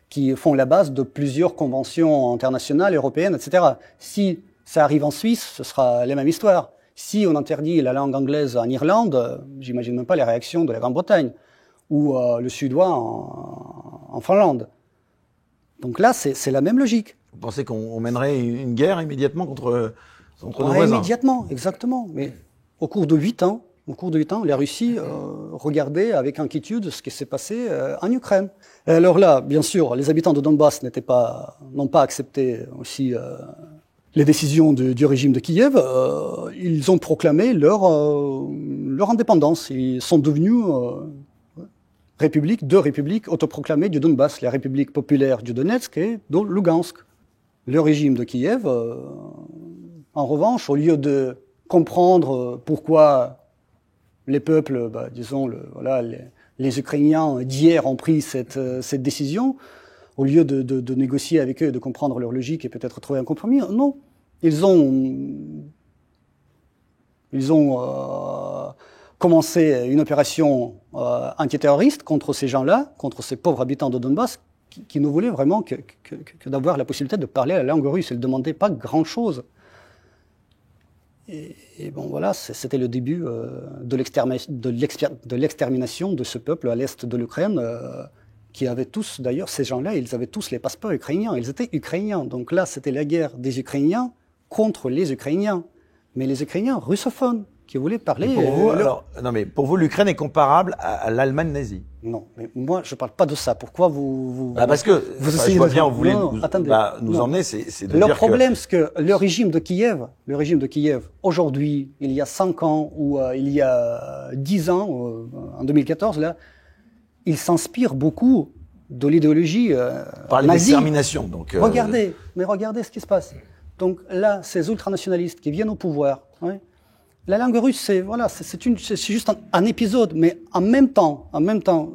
qui font la base de plusieurs conventions internationales, européennes, etc. Si ça arrive en Suisse, ce sera la même histoire. Si on interdit la langue anglaise en Irlande, j'imagine même pas les réactions de la Grande-Bretagne ou le suédois en Finlande. Donc là, c'est la même logique. Vous pensez qu'on mènerait une guerre immédiatement contre nos voisins? Immédiatement, exactement. Mais au cours de 8 ans, la Russie regardait avec inquiétude ce qui s'est passé en Ukraine. Et alors là, bien sûr, les habitants de Donbass n'ont pas accepté aussi les décisions du régime de Kiev. Ils ont proclamé leur indépendance. Ils sont devenus deux républiques autoproclamées du Donbass, la République populaire du Donetsk et de Lugansk. Le régime de Kiev, en revanche, au lieu de comprendre pourquoi les peuples, disons, les Ukrainiens d'hier ont pris cette décision, au lieu de négocier avec eux, de comprendre leur logique et peut-être trouver un compromis, non. Ils ont commencé une opération antiterroriste contre ces gens-là, contre ces pauvres habitants de Donbass, qui ne voulaient vraiment que d'avoir la possibilité de parler la langue russe. Ils ne demandaient pas grand-chose. Et bon, voilà, c'était le début de l'extermination de ce peuple à l'est de l'Ukraine, qui avaient tous, d'ailleurs, ces gens-là, ils avaient tous les passeports ukrainiens. Ils étaient ukrainiens. Donc là, c'était la guerre des Ukrainiens contre les Ukrainiens. Mais les Ukrainiens russophones, qui voulaient parler... Pour vous, l'Ukraine est comparable à l'Allemagne nazie? Non, mais moi, je ne parle pas de ça. Pourquoi vous parce que, je vois bien, vous voulez nous emmener, c'est de dire que... Le problème, c'est que le régime de Kiev, aujourd'hui, il y a 5 ans, ou il y a 10 ans, en 2014, là, il s'inspire beaucoup de l'idéologie par nazie. l'extermination, donc... Regardez ce qui se passe. Donc là, ces ultranationalistes qui viennent au pouvoir, ouais, la langue russe, c'est juste un épisode, mais en même temps,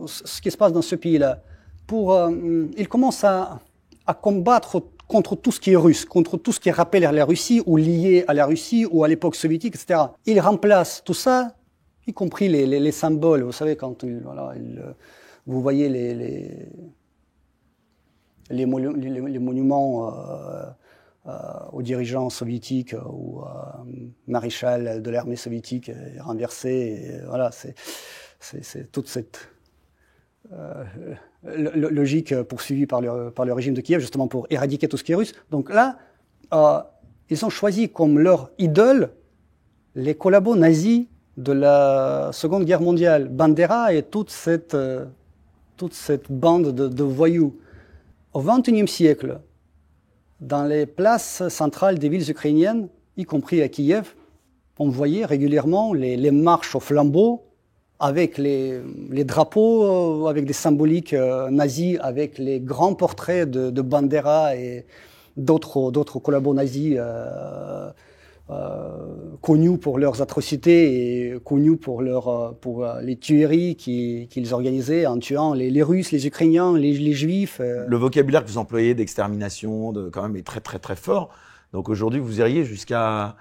ce qui se passe dans ce pays-là, ils commencent à combattre contre tout ce qui est russe, contre tout ce qui rappelle la Russie ou lié à la Russie ou à l'époque soviétique, etc. Ils remplacent tout ça, y compris les symboles. Vous savez, quand vous voyez les monuments aux dirigeants soviétiques ou maréchal de l'armée soviétique renversé. Et voilà, c'est toute cette logique poursuivie par le régime de Kiev, justement pour éradiquer tout ce qui est russe. Donc là, ils ont choisi comme leur idole les collabos nazis de la Seconde Guerre mondiale, Bandera et toute cette bande de voyous. Au XXIe siècle, dans les places centrales des villes ukrainiennes, y compris à Kiev, on voyait régulièrement les marches aux flambeaux avec les drapeaux, avec des symboliques nazis, avec les grands portraits de Bandera et d'autres collabos nazis connus pour leurs atrocités et connus pour les tueries qu'ils organisaient en tuant les Russes, les Ukrainiens, les Juifs. Le vocabulaire que vous employez d'extermination, quand même, est très très très fort. Donc aujourd'hui, vous iriez jusqu'à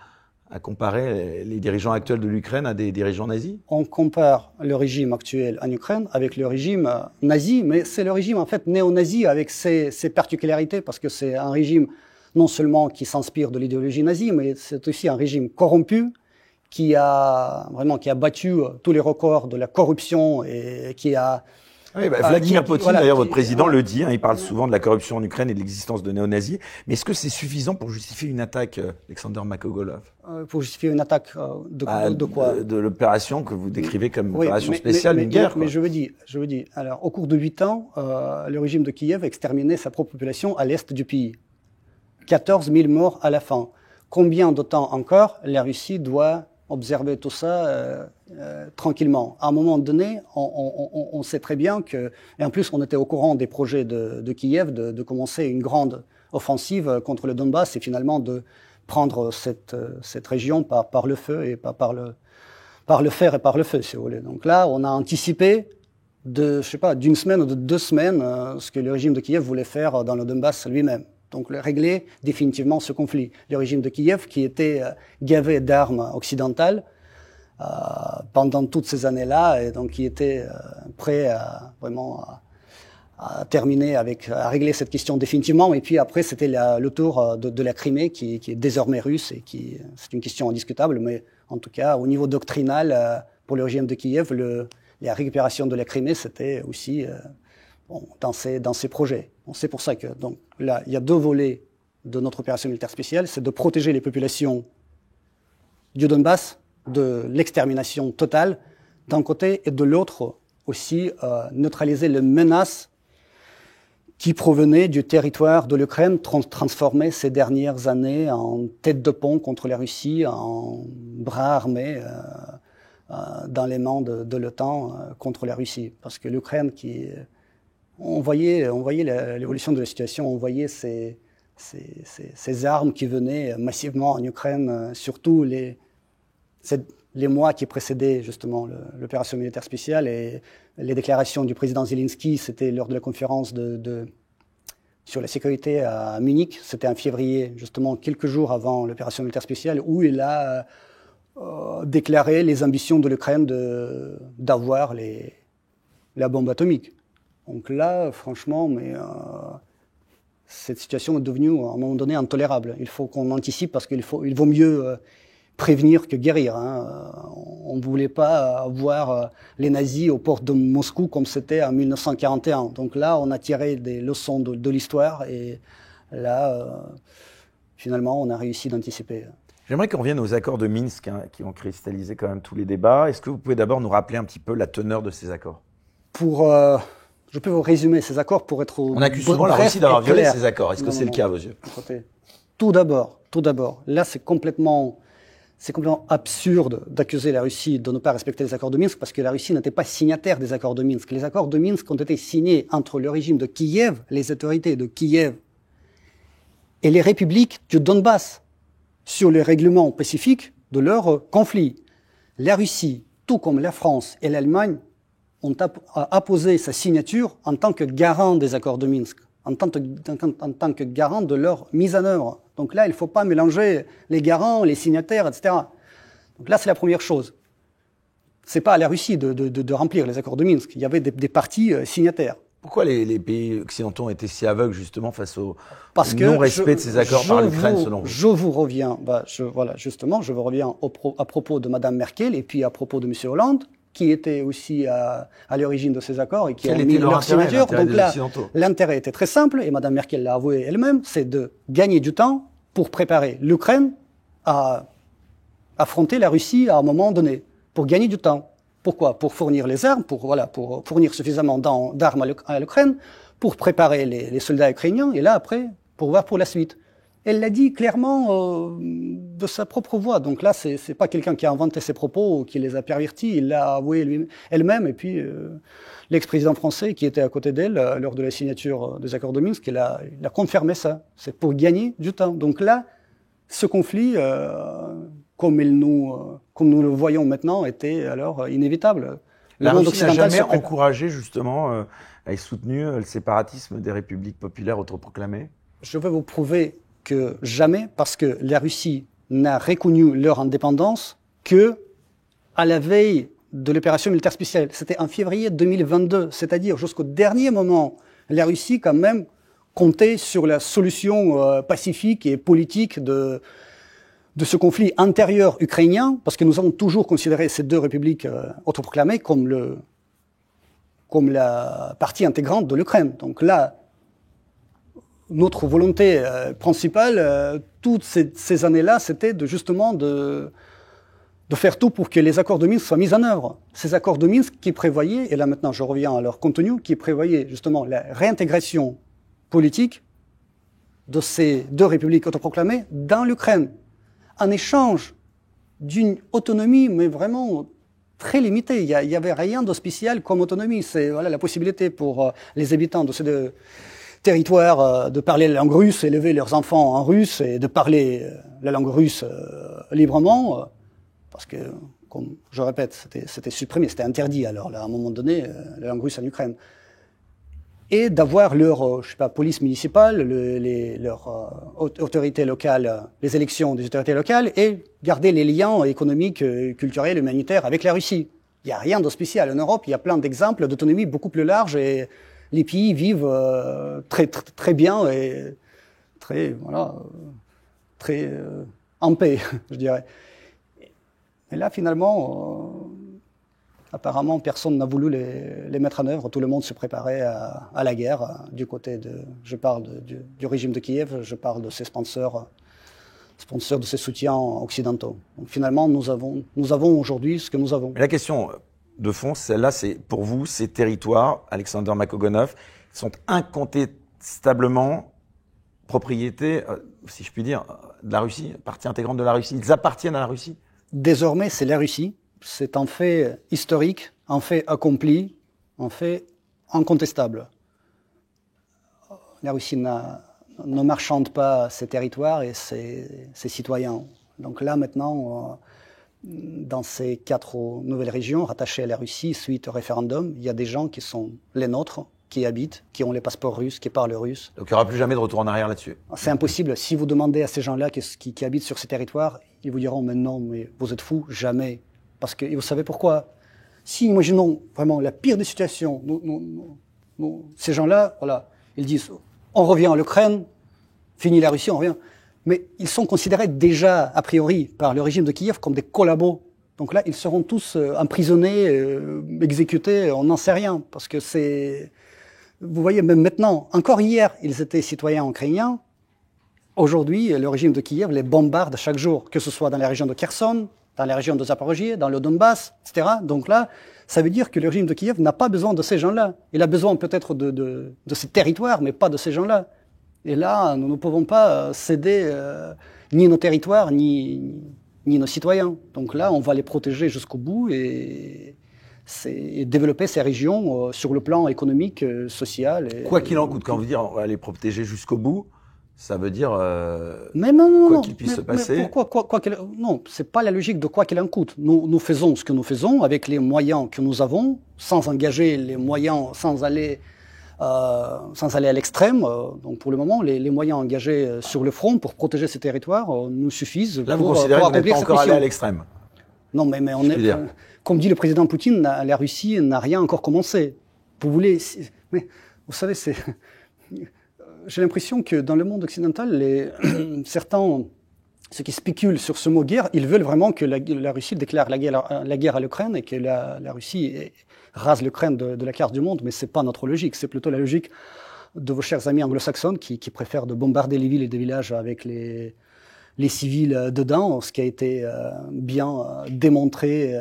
comparer les dirigeants actuels de l'Ukraine à des dirigeants nazis? On compare le régime actuel en Ukraine avec le régime nazi, mais c'est le régime en fait néo-nazi avec ses particularités, parce que c'est un régime non seulement qui s'inspire de l'idéologie nazie, mais c'est aussi un régime corrompu qui a battu tous les records de la corruption et qui a... Oui, Vladimir Poutine, d'ailleurs, votre président le dit, il parle souvent de la corruption en Ukraine et de l'existence de néo-nazis. Mais est-ce que c'est suffisant pour justifier une attaque, Alexander Makogolov? Pour justifier une attaque de quoi? De l'opération que vous décrivez comme opération spéciale, une guerre. Mais je vous dis, alors, au cours de 8 ans, le régime de Kiev a exterminé sa propre population à l'est du pays. 14 000 morts à la fin. Combien de temps encore la Russie doit observer tout ça tranquillement? À un moment donné, on sait très bien que, et en plus on était au courant des projets de Kiev de commencer une grande offensive contre le Donbass et finalement de prendre cette région par le feu et pas par le fer et par le feu, si vous voulez. Donc là, on a anticipé d'une semaine ou de 2 semaines ce que le régime de Kiev voulait faire dans le Donbass lui-même. Donc régler définitivement ce conflit. Le régime de Kiev, qui était gavé d'armes occidentales pendant toutes ces années-là, et donc qui était prêt à terminer à régler cette question définitivement. Et puis après, c'était le tour de la Crimée, qui est désormais russe, et c'est une question indiscutable, mais en tout cas, au niveau doctrinal, pour le régime de Kiev, la récupération de la Crimée, c'était aussi dans ses projets. C'est pour ça que, donc, là, il y a 2 volets de notre opération militaire spéciale, c'est de protéger les populations du Donbass de l'extermination totale d'un côté, et de l'autre aussi neutraliser les menaces qui provenaient du territoire de l'Ukraine, transformé ces dernières années en tête de pont contre la Russie, en bras armé dans les mains de l'OTAN contre la Russie. Parce que l'Ukraine on voyait l'évolution de la situation, on voyait ces armes qui venaient massivement en Ukraine, surtout les mois qui précédaient justement l'opération militaire spéciale, et les déclarations du président Zelensky, c'était lors de la conférence sur la sécurité à Munich, c'était en février, justement quelques jours avant l'opération militaire spéciale, où il a déclaré les ambitions de l'Ukraine d'avoir la bombe atomique. Donc là, franchement, cette situation est devenue à un moment donné intolérable. Il faut qu'on anticipe, parce qu'il vaut mieux prévenir que guérir. On ne voulait pas avoir les nazis aux portes de Moscou comme c'était en 1941. Donc là, on a tiré des leçons de l'histoire, et là, finalement, on a réussi d'anticiper. J'aimerais qu'on revienne aux accords de Minsk, qui ont cristallisé quand même tous les débats. Est-ce que vous pouvez d'abord nous rappeler un petit peu la teneur de ces accords? Je peux vous résumer ces accords pour être... On accuse souvent la Russie d'avoir violé ces accords. Est-ce que c'est le cas à vos yeux? Tout d'abord, là c'est complètement absurde d'accuser la Russie de ne pas respecter les accords de Minsk, parce que la Russie n'était pas signataire des accords de Minsk. Les accords de Minsk ont été signés entre le régime de Kiev, les autorités de Kiev, et les républiques du Donbass sur les règlements pacifiques de leur conflit. La Russie, tout comme la France et l'Allemagne, ont apposé sa signature en tant que garant des accords de Minsk, en tant que garant de leur mise en œuvre. Donc là, il ne faut pas mélanger les garants, les signataires, etc. Donc là, c'est la première chose. Ce n'est pas à la Russie de remplir les accords de Minsk. Il y avait des parties signataires. Pourquoi les pays occidentaux ont été si aveugles justement face au non-respect de ces accords par l'Ukraine, selon vous? Je vous reviens à propos de Mme Merkel et puis à propos de M. Hollande, qui étaient aussi à l'origine de ces accords et qui ont mis leur signature. Donc là, l'intérêt était très simple, et Mme Merkel l'a avoué elle-même, c'est de gagner du temps pour préparer l'Ukraine à affronter la Russie à un moment donné, pour gagner du temps. Pourquoi? Pour fournir les armes, pour fournir suffisamment d'armes à l'Ukraine, pour préparer les soldats ukrainiens, et là, après, pour voir pour la suite. Elle l'a dit clairement de sa propre voix. Donc là, c'est pas quelqu'un qui a inventé ses propos ou qui les a pervertis. Il l'a avoué elle-même. Et puis, l'ex-président français qui était à côté d'elle lors de la signature des accords de Minsk, il a confirmé ça. C'est pour gagner du temps. Donc là, ce conflit, comme nous le voyons maintenant, était alors inévitable. La Russie n'a jamais encouragé justement et soutenu le séparatisme des républiques populaires autoproclamées? Je vais vous prouver que jamais, parce que la Russie n'a reconnu leur indépendance que à la veille de l'opération militaire spéciale. C'était en février 2022, c'est-à-dire jusqu'au dernier moment, la Russie quand même comptait sur la solution pacifique et politique de ce conflit intérieur ukrainien, parce que nous avons toujours considéré ces deux républiques autoproclamées comme la partie intégrante de l'Ukraine. Donc là, notre volonté principale, toutes ces années-là, c'était justement de faire tout pour que les accords de Minsk soient mis en œuvre. Ces accords de Minsk qui prévoyaient, et là maintenant je reviens à leur contenu, qui prévoyaient justement la réintégration politique de ces deux républiques autoproclamées dans l'Ukraine, en échange d'une autonomie, mais vraiment très limitée. Il y avait rien de spécial comme autonomie. C'est la possibilité pour les habitants de ces deux territoires de parler la langue russe, élever leurs enfants en russe et de parler la langue russe librement. Parce que, comme je répète, c'était supprimé, c'était interdit alors, là, à un moment donné, la langue russe en Ukraine. Et d'avoir leur, police municipale, leur autorité locale, les élections des autorités locales, et garder les liens économiques, culturels, humanitaires avec la Russie. Il n'y a rien de spécial. En Europe, il y a plein d'exemples d'autonomie beaucoup plus large et les pays vivent très bien et très en paix, je dirais. Et là, finalement, apparemment, personne n'a voulu les mettre en œuvre. Tout le monde se préparait à la guerre du côté je parle du régime de Kiev, je parle de ses sponsors de ses soutiens occidentaux. Donc finalement, nous avons aujourd'hui ce que nous avons. Mais la question de fond, celle-là, c'est pour vous, ces territoires, Alexander Makogonov, sont incontestablement propriété, si je puis dire, de la Russie, partie intégrante de la Russie. Ils appartiennent à la Russie? Désormais, c'est la Russie. C'est un fait historique, un fait accompli, un fait incontestable. La Russie ne marchande pas ses territoires et ses citoyens. Donc là, maintenant, dans ces 4 nouvelles régions rattachées à la Russie, suite au référendum, il y a des gens qui sont les nôtres, qui habitent, qui ont les passeports russes, qui parlent russe. Donc il n'y aura plus jamais de retour en arrière là-dessus? C'est impossible. Si vous demandez à ces gens-là qui habitent sur ces territoires, ils vous diront « mais non, mais vous êtes fous, jamais ». Parce que vous savez pourquoi? Si, imaginons vraiment la pire des situations, ces gens-là, voilà, ils disent on revient à l'Ukraine, fini la Russie, on revient. Mais ils sont considérés déjà, a priori, par le régime de Kiev comme des collabos. Donc là, ils seront tous emprisonnés, exécutés, on n'en sait rien. Parce que c'est... Vous voyez, même maintenant, encore hier, ils étaient citoyens ukrainiens. Aujourd'hui, le régime de Kiev les bombarde chaque jour, que ce soit dans la région de Kherson, dans la région de Zaporozhye, dans le Donbass, etc. Donc là, ça veut dire que le régime de Kiev n'a pas besoin de ces gens-là. Il a besoin peut-être de ces territoires, mais pas de ces gens-là. Et là, nous ne pouvons pas céder ni nos territoires, ni nos citoyens. Donc là, on va les protéger jusqu'au bout et développer ces régions sur le plan économique, social. Quoi qu'il en coûte, quand vous dites on va les protéger jusqu'au bout, ça veut dire quoi qu'il puisse se passer. Non, c'est pas la logique de quoi qu'il en coûte. Nous faisons ce que nous faisons avec les moyens que nous avons, sans engager les moyens, sans aller à l'extrême. Donc pour le moment, les moyens engagés sur le front pour protéger ces territoires nous suffisent. Là, vous considérez que vous n'êtes pas encore allé à l'extrême? Non, mais on est. Comme dit le président Poutine, la Russie n'a rien encore commencé. Vous voulez, mais vous savez, j'ai l'impression que dans le monde occidental, certains, ceux qui spéculent sur ce mot guerre, ils veulent vraiment que la Russie déclare la guerre à l'Ukraine et que la Russie rase l'Ukraine de la carte du monde, mais c'est pas notre logique. C'est plutôt la logique de vos chers amis anglo-saxons qui préfèrent de bombarder les villes et des villages avec les civils dedans, ce qui a été bien démontré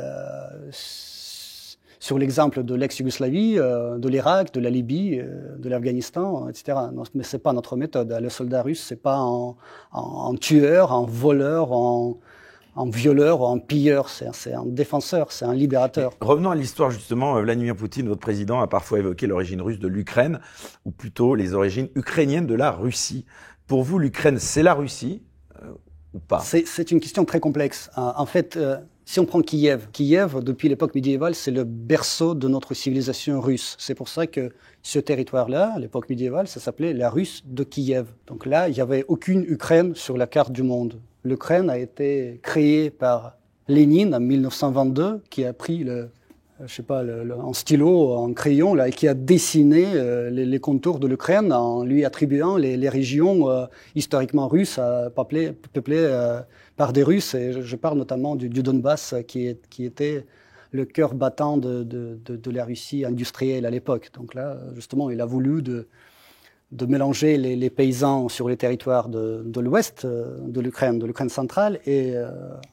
sur l'exemple de l'ex-Yougoslavie, de l'Irak, de la Libye, de l'Afghanistan, etc. Non, mais c'est pas notre méthode. Le soldat russe, c'est pas un tueur, un voleur, un violeur, un pilleur. C'est un défenseur, c'est un libérateur. Mais revenons à l'histoire justement. Vladimir Poutine, votre président, a parfois évoqué l'origine russe de l'Ukraine, ou plutôt les origines ukrainiennes de la Russie. Pour vous, l'Ukraine, c'est la Russie, ou pas? C'est une question très complexe. En fait, si on prend Kiev, depuis l'époque médiévale, c'est le berceau de notre civilisation russe. C'est pour ça que ce territoire-là, à l'époque médiévale, ça s'appelait la Russe de Kiev. Donc là, il n'y avait aucune Ukraine sur la carte du monde. L'Ukraine a été créée par Lénine en 1922, qui a pris un stylo, en crayon, là, et qui a dessiné les contours de l'Ukraine en lui attribuant les régions historiquement russes, peuplées par des Russes. Et je parle notamment du Donbass, qui était le cœur battant de la Russie industrielle à l'époque. Donc là, justement, il a voulu de mélanger les paysans sur les territoires de l'ouest de l'Ukraine centrale, et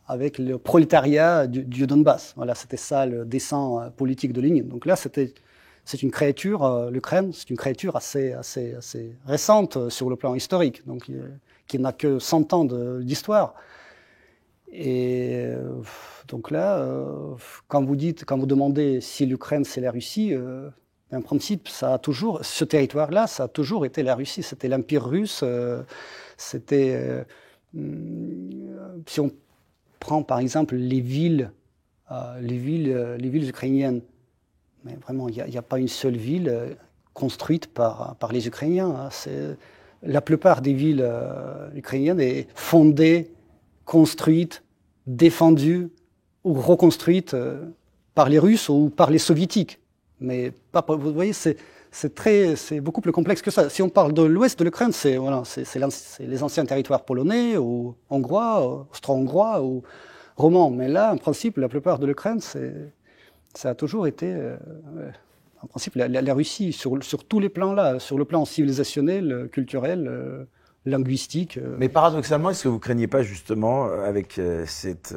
avec le prolétariat du Donbass. Voilà, c'était ça le dessein politique de Lénine. Donc là, c'est une créature, l'Ukraine, c'est une créature assez récente sur le plan historique, donc qui n'a que 100 ans d'histoire. Et donc là, quand vous demandez si l'Ukraine c'est la Russie, en principe, ce territoire-là, ça a toujours été la Russie. C'était l'Empire russe. Si on prend par exemple les villes ukrainiennes, mais vraiment, il n'y a pas une seule ville construite par les Ukrainiens. La plupart des villes ukrainiennes est fondée, construite, défendue ou reconstruite par les Russes ou par les Soviétiques. Mais vous voyez, c'est beaucoup plus complexe que ça. Si on parle de l'ouest de l'Ukraine, c'est les anciens territoires polonais ou hongrois, austro-hongrois ou romans. Mais là, en principe, la plupart de l'Ukraine, ça a toujours été, en principe, la Russie sur tous les plans là, sur le plan civilisationnel, culturel, linguistique. Mais paradoxalement, est-ce que vous craignez pas justement avec cette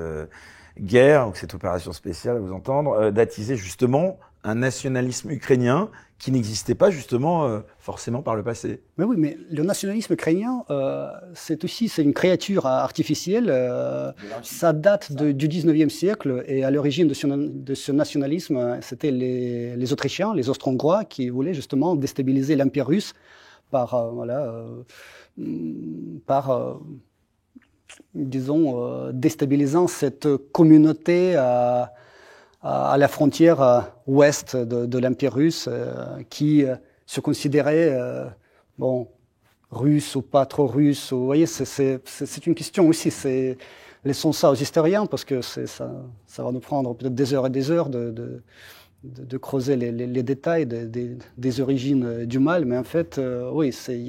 guerre, ou cette opération spéciale, à vous entendre, d'attiser justement un nationalisme ukrainien qui n'existait pas justement forcément par le passé? Mais oui, mais le nationalisme ukrainien, c'est une créature artificielle. Ça date du 19e siècle, et à l'origine de ce nationalisme, c'était les Autrichiens, les Austro-Hongrois, qui voulaient justement déstabiliser l'Empire russe par déstabilisant cette communauté à la frontière ouest de l'Empire russe, qui se considérait russe ou pas trop russe. Vous voyez, c'est une question aussi. Laissons ça aux historiens, parce que ça va nous prendre peut-être des heures et des heures de creuser les détails des origines du mal. Mais en fait, oui, il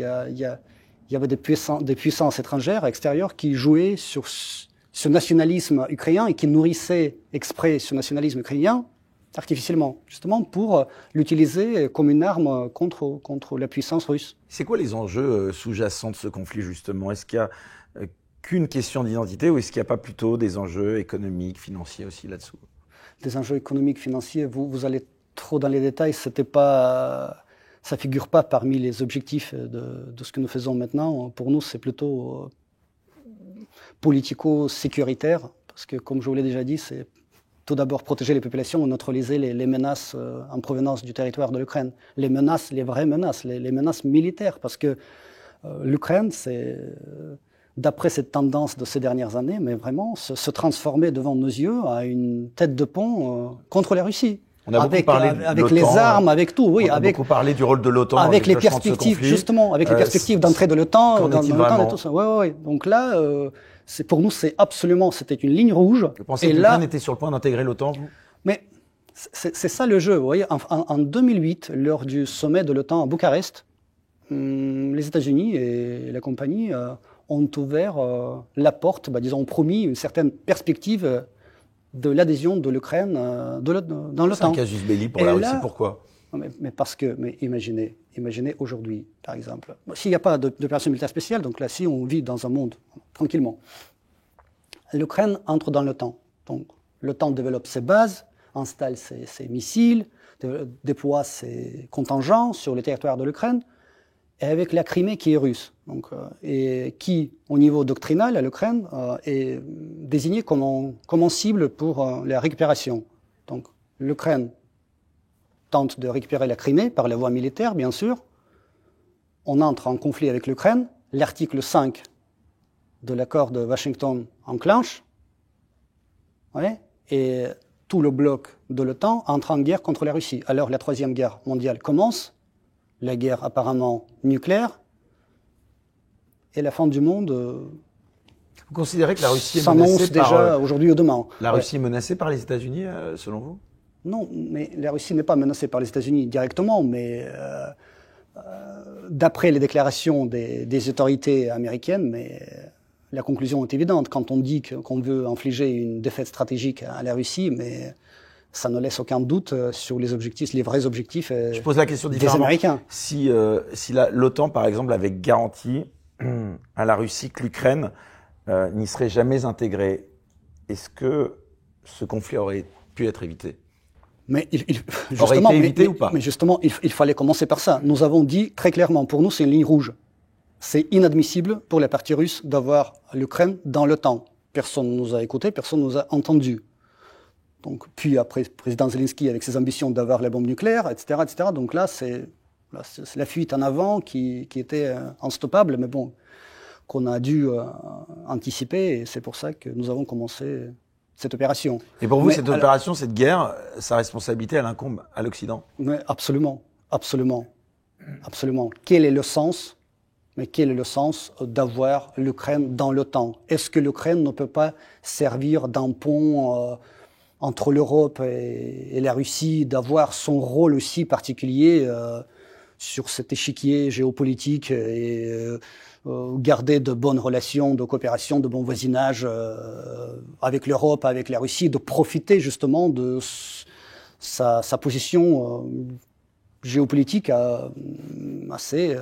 y avait des puissances étrangères, extérieures, qui jouaient sur ce nationalisme ukrainien et qui nourrissaient exprès ce nationalisme ukrainien artificiellement, justement pour l'utiliser comme une arme contre la puissance russe. C'est quoi les enjeux sous-jacents de ce conflit, justement? Est-ce qu'il y a qu'une question d'identité, ou est-ce qu'il n'y a pas plutôt des enjeux économiques, financiers aussi là-dessous? Des enjeux économiques, financiers, vous allez trop dans les détails, ça figure pas parmi les objectifs de ce que nous faisons maintenant. Pour nous, c'est plutôt politico-sécuritaire, parce que, comme je vous l'ai déjà dit, c'est tout d'abord protéger les populations, neutraliser les menaces en provenance du territoire de l'Ukraine. Les vraies menaces, les menaces militaires, parce que l'Ukraine, c'est, d'après cette tendance de ces dernières années, mais vraiment se transformer devant nos yeux à une tête de pont contre la Russie. On a beaucoup parlé avec les armes, avec tout, oui. On a beaucoup parlé du rôle de l'OTAN. Avec les perspectives, justement, avec les perspectives d'entrée de l'OTAN, dans l'OTAN et tout ça. Oui. Donc là, pour nous, c'était une ligne rouge. Vous pensez que l'Ukraine était sur le point d'intégrer l'OTAN, vous? Mais c'est ça le jeu, vous voyez. En 2008, lors du sommet de l'OTAN à Bucarest, les États-Unis et la compagnie ont ouvert la porte, ont promis une certaine perspective de l'adhésion de l'Ukraine dans l'OTAN. C'est un casus belli pour la Russie, pourquoi? Mais imaginez aujourd'hui, par exemple, s'il n'y a pas d'opération militaire spéciale, donc là, si on vit dans un monde tranquillement, l'Ukraine entre dans l'OTAN. Donc, l'OTAN développe ses bases, installe ses missiles, déploie ses contingents sur le territoire de l'Ukraine, et avec la Crimée qui est russe, donc, et qui, au niveau doctrinal, à l'Ukraine, est désignée comme cible pour la récupération. Donc, l'Ukraine tente de récupérer la Crimée par la voie militaire, bien sûr. On entre en conflit avec l'Ukraine. L'article 5 de l'accord de Washington enclenche, ouais, et tout le bloc de l'OTAN entre en guerre contre la Russie. Alors la Troisième Guerre mondiale commence, la guerre apparemment nucléaire, et la fin du monde vous considérez que la Russie est menacée déjà aujourd'hui ou demain. La Russie est menacée par les États-Unis, selon vous? Non, mais la Russie n'est pas menacée par les États-Unis directement, mais d'après les déclarations des autorités américaines, mais la conclusion est évidente. Quand on dit qu'on veut infliger une défaite stratégique à la Russie, mais ça ne laisse aucun doute sur les objectifs, les vrais objectifs Je pose la question des différemment. Américains. Si l'OTAN, par exemple, avait garanti à la Russie que l'Ukraine n'y serait jamais intégrée, est-ce que ce conflit aurait pu être évité? Mais justement, aurait été évité ou pas? Mais justement, il fallait commencer par ça. Nous avons dit très clairement, pour nous, c'est une ligne rouge. C'est inadmissible pour la partie russe d'avoir l'Ukraine dans l'OTAN. Personne ne nous a écoutés, personne ne nous a entendus. Donc, puis après, le président Zelensky avec ses ambitions d'avoir la bombe nucléaire, etc., etc. Donc là, c'est la fuite en avant qui était instoppable, mais bon, qu'on a dû anticiper, et c'est pour ça que nous avons commencé cette opération. Et pour vous, cette opération, cette guerre, sa responsabilité, elle incombe à l'Occident? Mais absolument, absolument, absolument. Quel est le sens d'avoir l'Ukraine dans l'OTAN? Est-ce que l'Ukraine ne peut pas servir d'un pont entre l'Europe et la Russie, d'avoir son rôle aussi particulier sur cet échiquier géopolitique et garder de bonnes relations de coopération, de bon voisinage avec l'Europe, avec la Russie, de profiter justement de sa position géopolitique assez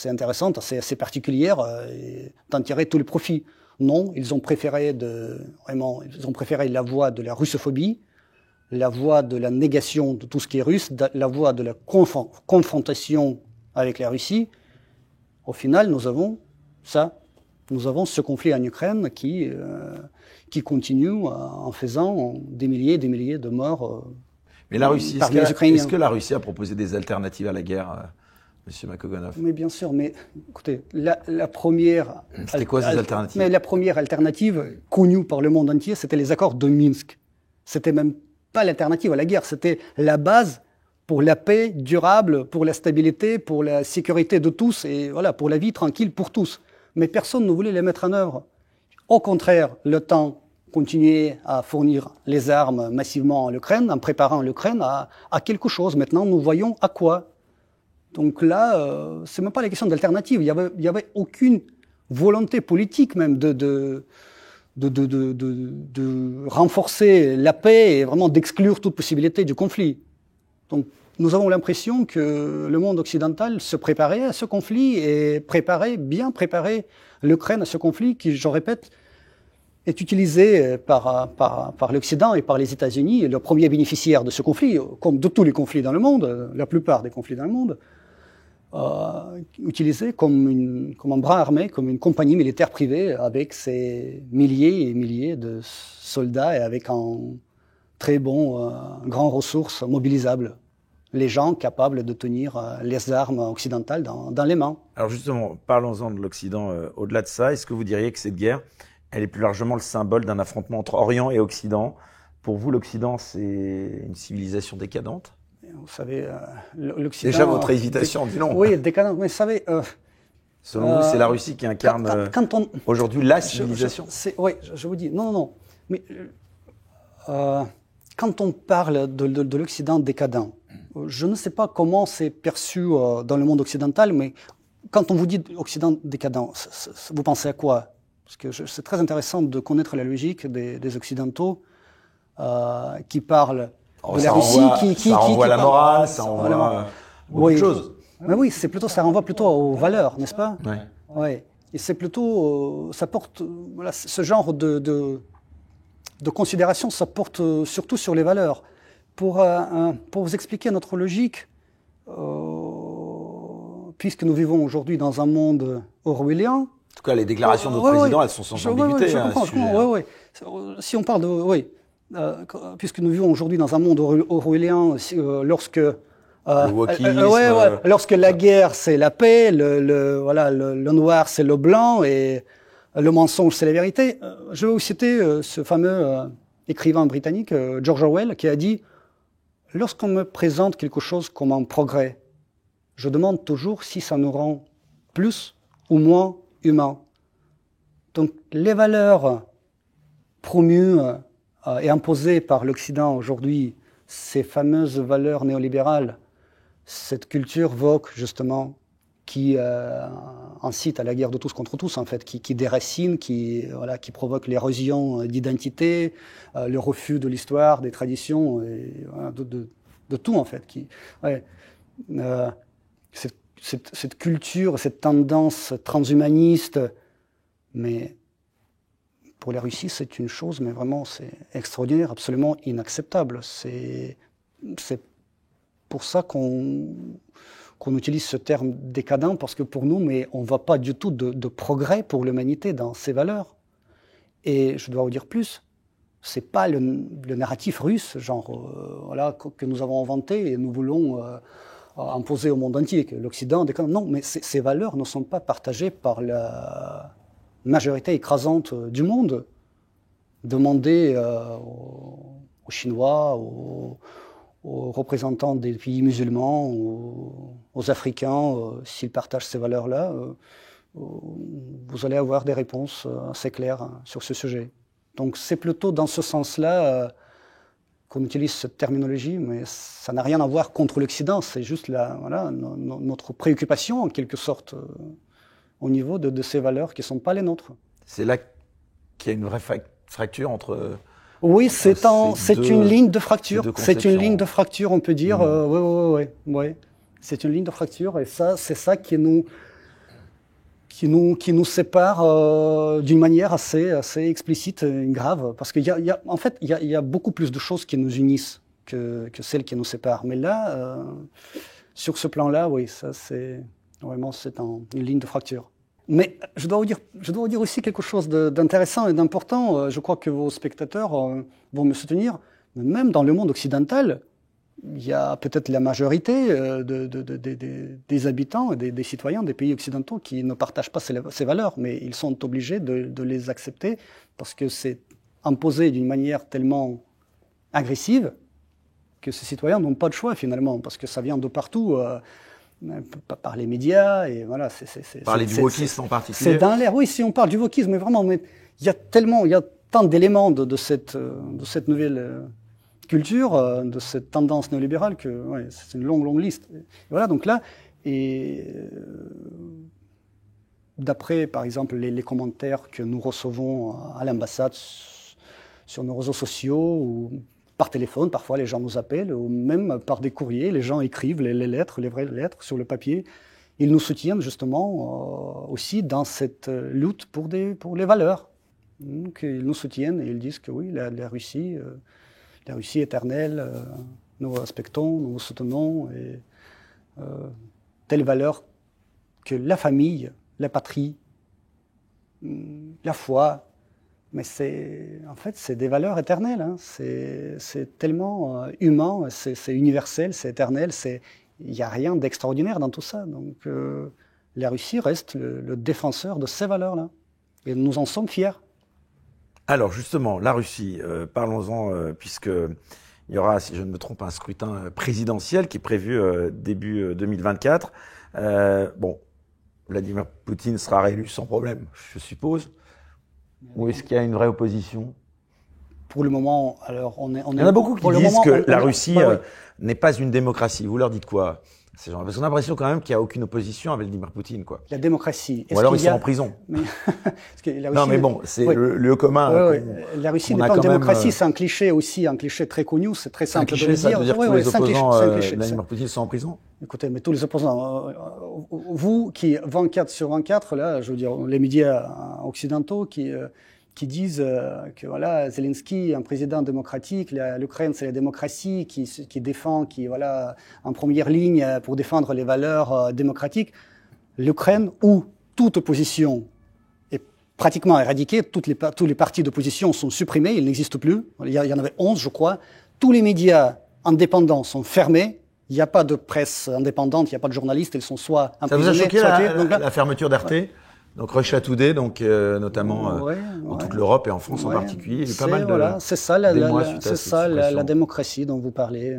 intéressante, assez particulière, et d'en tirer tout le profit. Non, ils ont préféré la voie de la russophobie, la voie de la négation de tout ce qui est russe, la voie de la confrontation avec la Russie. Au final, nous avons ce conflit en Ukraine qui continue en faisant des milliers de morts. Mais la Russie, est-ce que la Russie a proposé des alternatives à la guerre, Monsieur Makogonov? Mais bien sûr, mais écoutez, la première... C'était quoi ces alternatives? Mais la première alternative connue par le monde entier, c'était les accords de Minsk. C'était même pas l'alternative à la guerre, c'était la base pour la paix durable, pour la stabilité, pour la sécurité de tous et voilà, pour la vie tranquille pour tous. Mais personne ne voulait les mettre en œuvre. Au contraire, l'OTAN continuait à fournir les armes massivement à l'Ukraine, en préparant l'Ukraine à quelque chose. Maintenant, nous voyons à quoi. Donc là, c'est même pas la question d'alternative. Il y avait aucune volonté politique même de renforcer la paix et vraiment d'exclure toute possibilité du conflit. Donc, nous avons l'impression que le monde occidental se préparait à ce conflit et bien préparait l'Ukraine à ce conflit qui, je répète, est utilisé par l'Occident et par les États-Unis, le premier bénéficiaire de ce conflit, comme de tous les conflits dans le monde, la plupart des conflits dans le monde, utilisé comme un bras armé, comme une compagnie militaire privée avec ses milliers et milliers de soldats et avec un très bon, grand ressources mobilisables. Les gens capables de tenir les armes occidentales dans les mains. Alors justement, parlons-en de l'Occident. Au-delà de ça, est-ce que vous diriez que cette guerre, elle est plus largement le symbole d'un affrontement entre Orient et Occident? Pour vous, l'Occident, c'est une civilisation décadente? Vous savez, l'Occident... Déjà, votre hésitation dit non. Oui, décadente, mais vous savez... Selon vous, c'est la Russie qui incarne aujourd'hui la civilisation? Oui, je vous dis, non. Mais quand on parle de l'Occident décadent, je ne sais pas comment c'est perçu dans le monde occidental, mais quand on vous dit Occident décadent, vous pensez à quoi? Parce que c'est très intéressant de connaître la logique des Occidentaux qui parlent de la Russie. Ça renvoie à la morale, ça renvoie beaucoup de choses. Mais oui, ça renvoie plutôt aux valeurs, n'est-ce pas? Oui. Ouais. Et c'est plutôt, ça porte, voilà, ce genre de considération, ça porte surtout sur les valeurs. Pour vous expliquer notre logique, puisque nous vivons aujourd'hui dans un monde orwellien. En tout cas, les déclarations de notre président, elles sont sans ambiguïté. Si on parle de, puisque nous vivons aujourd'hui dans un monde orwellien, lorsque lorsque la guerre c'est la paix, le noir c'est le blanc et le mensonge, c'est la vérité. Je vais vous citer ce fameux écrivain britannique, George Orwell, qui a dit « Lorsqu'on me présente quelque chose comme un progrès, je demande toujours si ça nous rend plus ou moins humains. » Donc les valeurs promues et imposées par l'Occident aujourd'hui, ces fameuses valeurs néolibérales, cette culture woke justement, qui incite à la guerre de tous contre tous, en fait, qui déracine, qui provoque l'érosion d'identité, le refus de l'histoire, des traditions, et, voilà, de tout, en fait. Cette culture, cette tendance transhumaniste, mais pour la Russie, c'est une chose, mais vraiment, c'est extraordinaire, absolument inacceptable. C'est pour ça qu'on utilise ce terme décadent, parce que pour nous, mais on ne voit pas du tout de progrès pour l'humanité dans ces valeurs. Et je dois vous dire plus, ce n'est pas le narratif russe, genre, voilà, que nous avons inventé et nous voulons imposer au monde entier, que l'Occident décadent. Non, mais ces valeurs ne sont pas partagées par la majorité écrasante du monde. Demandez aux Chinois, aux représentants des pays musulmans, aux Africains, s'ils partagent ces valeurs-là, vous allez avoir des réponses assez claires sur ce sujet. Donc c'est plutôt dans ce sens-là qu'on utilise cette terminologie, mais ça n'a rien à voir contre l'Occident, c'est juste notre préoccupation en quelque sorte au niveau de ces valeurs qui ne sont pas les nôtres. C'est là qu'il y a une vraie fracture entre... Oui, c'est une ligne de fracture. C'est une ligne de fracture, on peut dire. Oui. C'est une ligne de fracture, et ça, c'est ça qui nous sépare d'une manière assez explicite et grave, parce qu'il y a beaucoup plus de choses qui nous unissent que celles qui nous séparent. Mais là, sur ce plan-là, oui, ça c'est vraiment une ligne de fracture. Mais je dois vous dire aussi quelque chose d'intéressant et d'important. Je crois que vos spectateurs vont me soutenir. Mais même dans le monde occidental, il y a peut-être la majorité des habitants et des citoyens des pays occidentaux qui ne partagent pas ces valeurs, mais ils sont obligés de les accepter parce que c'est imposé d'une manière tellement agressive que ces citoyens n'ont pas de choix finalement, parce que ça vient de partout. Par les médias, et voilà. Parler du wokisme en particulier. C'est dans l'air, oui, si on parle du wokisme, mais vraiment, il y a tant d'éléments de cette nouvelle culture, de cette tendance néolibérale, que c'est une longue liste. Et voilà, donc là, d'après, par exemple, les commentaires que nous recevons à l'ambassade sur nos réseaux sociaux, ou par téléphone, parfois les gens nous appellent, ou même par des courriers, les gens écrivent les lettres, les vraies lettres sur le papier. Ils nous soutiennent justement aussi dans cette lutte pour les valeurs. Donc, ils nous soutiennent et ils disent que oui, la Russie éternelle, nous respectons, nous soutenons, et telles valeurs que la famille, la patrie, la foi. Mais en fait, c'est des valeurs éternelles. Hein. C'est tellement humain, c'est universel, c'est éternel. Il n'y a rien d'extraordinaire dans tout ça. Donc, la Russie reste le défenseur de ces valeurs-là. Et nous en sommes fiers. Alors, justement, la Russie, parlons-en, puisqu'il y aura, si je ne me trompe, un scrutin présidentiel qui est prévu début 2024. Vladimir Poutine sera réélu sans problème, je suppose. Ou est-ce qu'il y a une vraie opposition? Pour le moment, alors on est. Il y en a beaucoup qui disent que la Russie n'est pas une démocratie. Vous leur dites quoi, ces gens? Parce qu'on a l'impression quand même qu'il n'y a aucune opposition avec Vladimir Poutine, quoi. La démocratie. Ou alors ils sont en prison. Non, mais bon, c'est le lieu commun. La Russie n'est pas une démocratie, c'est un cliché aussi, un cliché très connu. C'est très simple de le dire. Ça veut dire que tous les opposants Vladimir Poutine sont en prison. Écoutez, mais tous les opposants, vous qui 24 sur 24, là, je veux dire, les médias occidentaux qui disent que voilà, Zelensky est un président démocratique, l'Ukraine c'est la démocratie qui défend, qui voilà en première ligne pour défendre les valeurs démocratiques. L'Ukraine, où toute opposition est pratiquement éradiquée, tous les partis d'opposition sont supprimés, ils n'existent plus. Il y en avait 11, je crois. Tous les médias indépendants sont fermés. Il n'y a pas de presse indépendante, il n'y a pas de journalistes, ils sont soit emprisonnés. Ça vous a choqué la fermeture d'RT? Donc Russia Today, donc notamment en toute l'Europe et en France en particulier, il y a eu pas mal de c'est ça la démocratie dont vous parlez,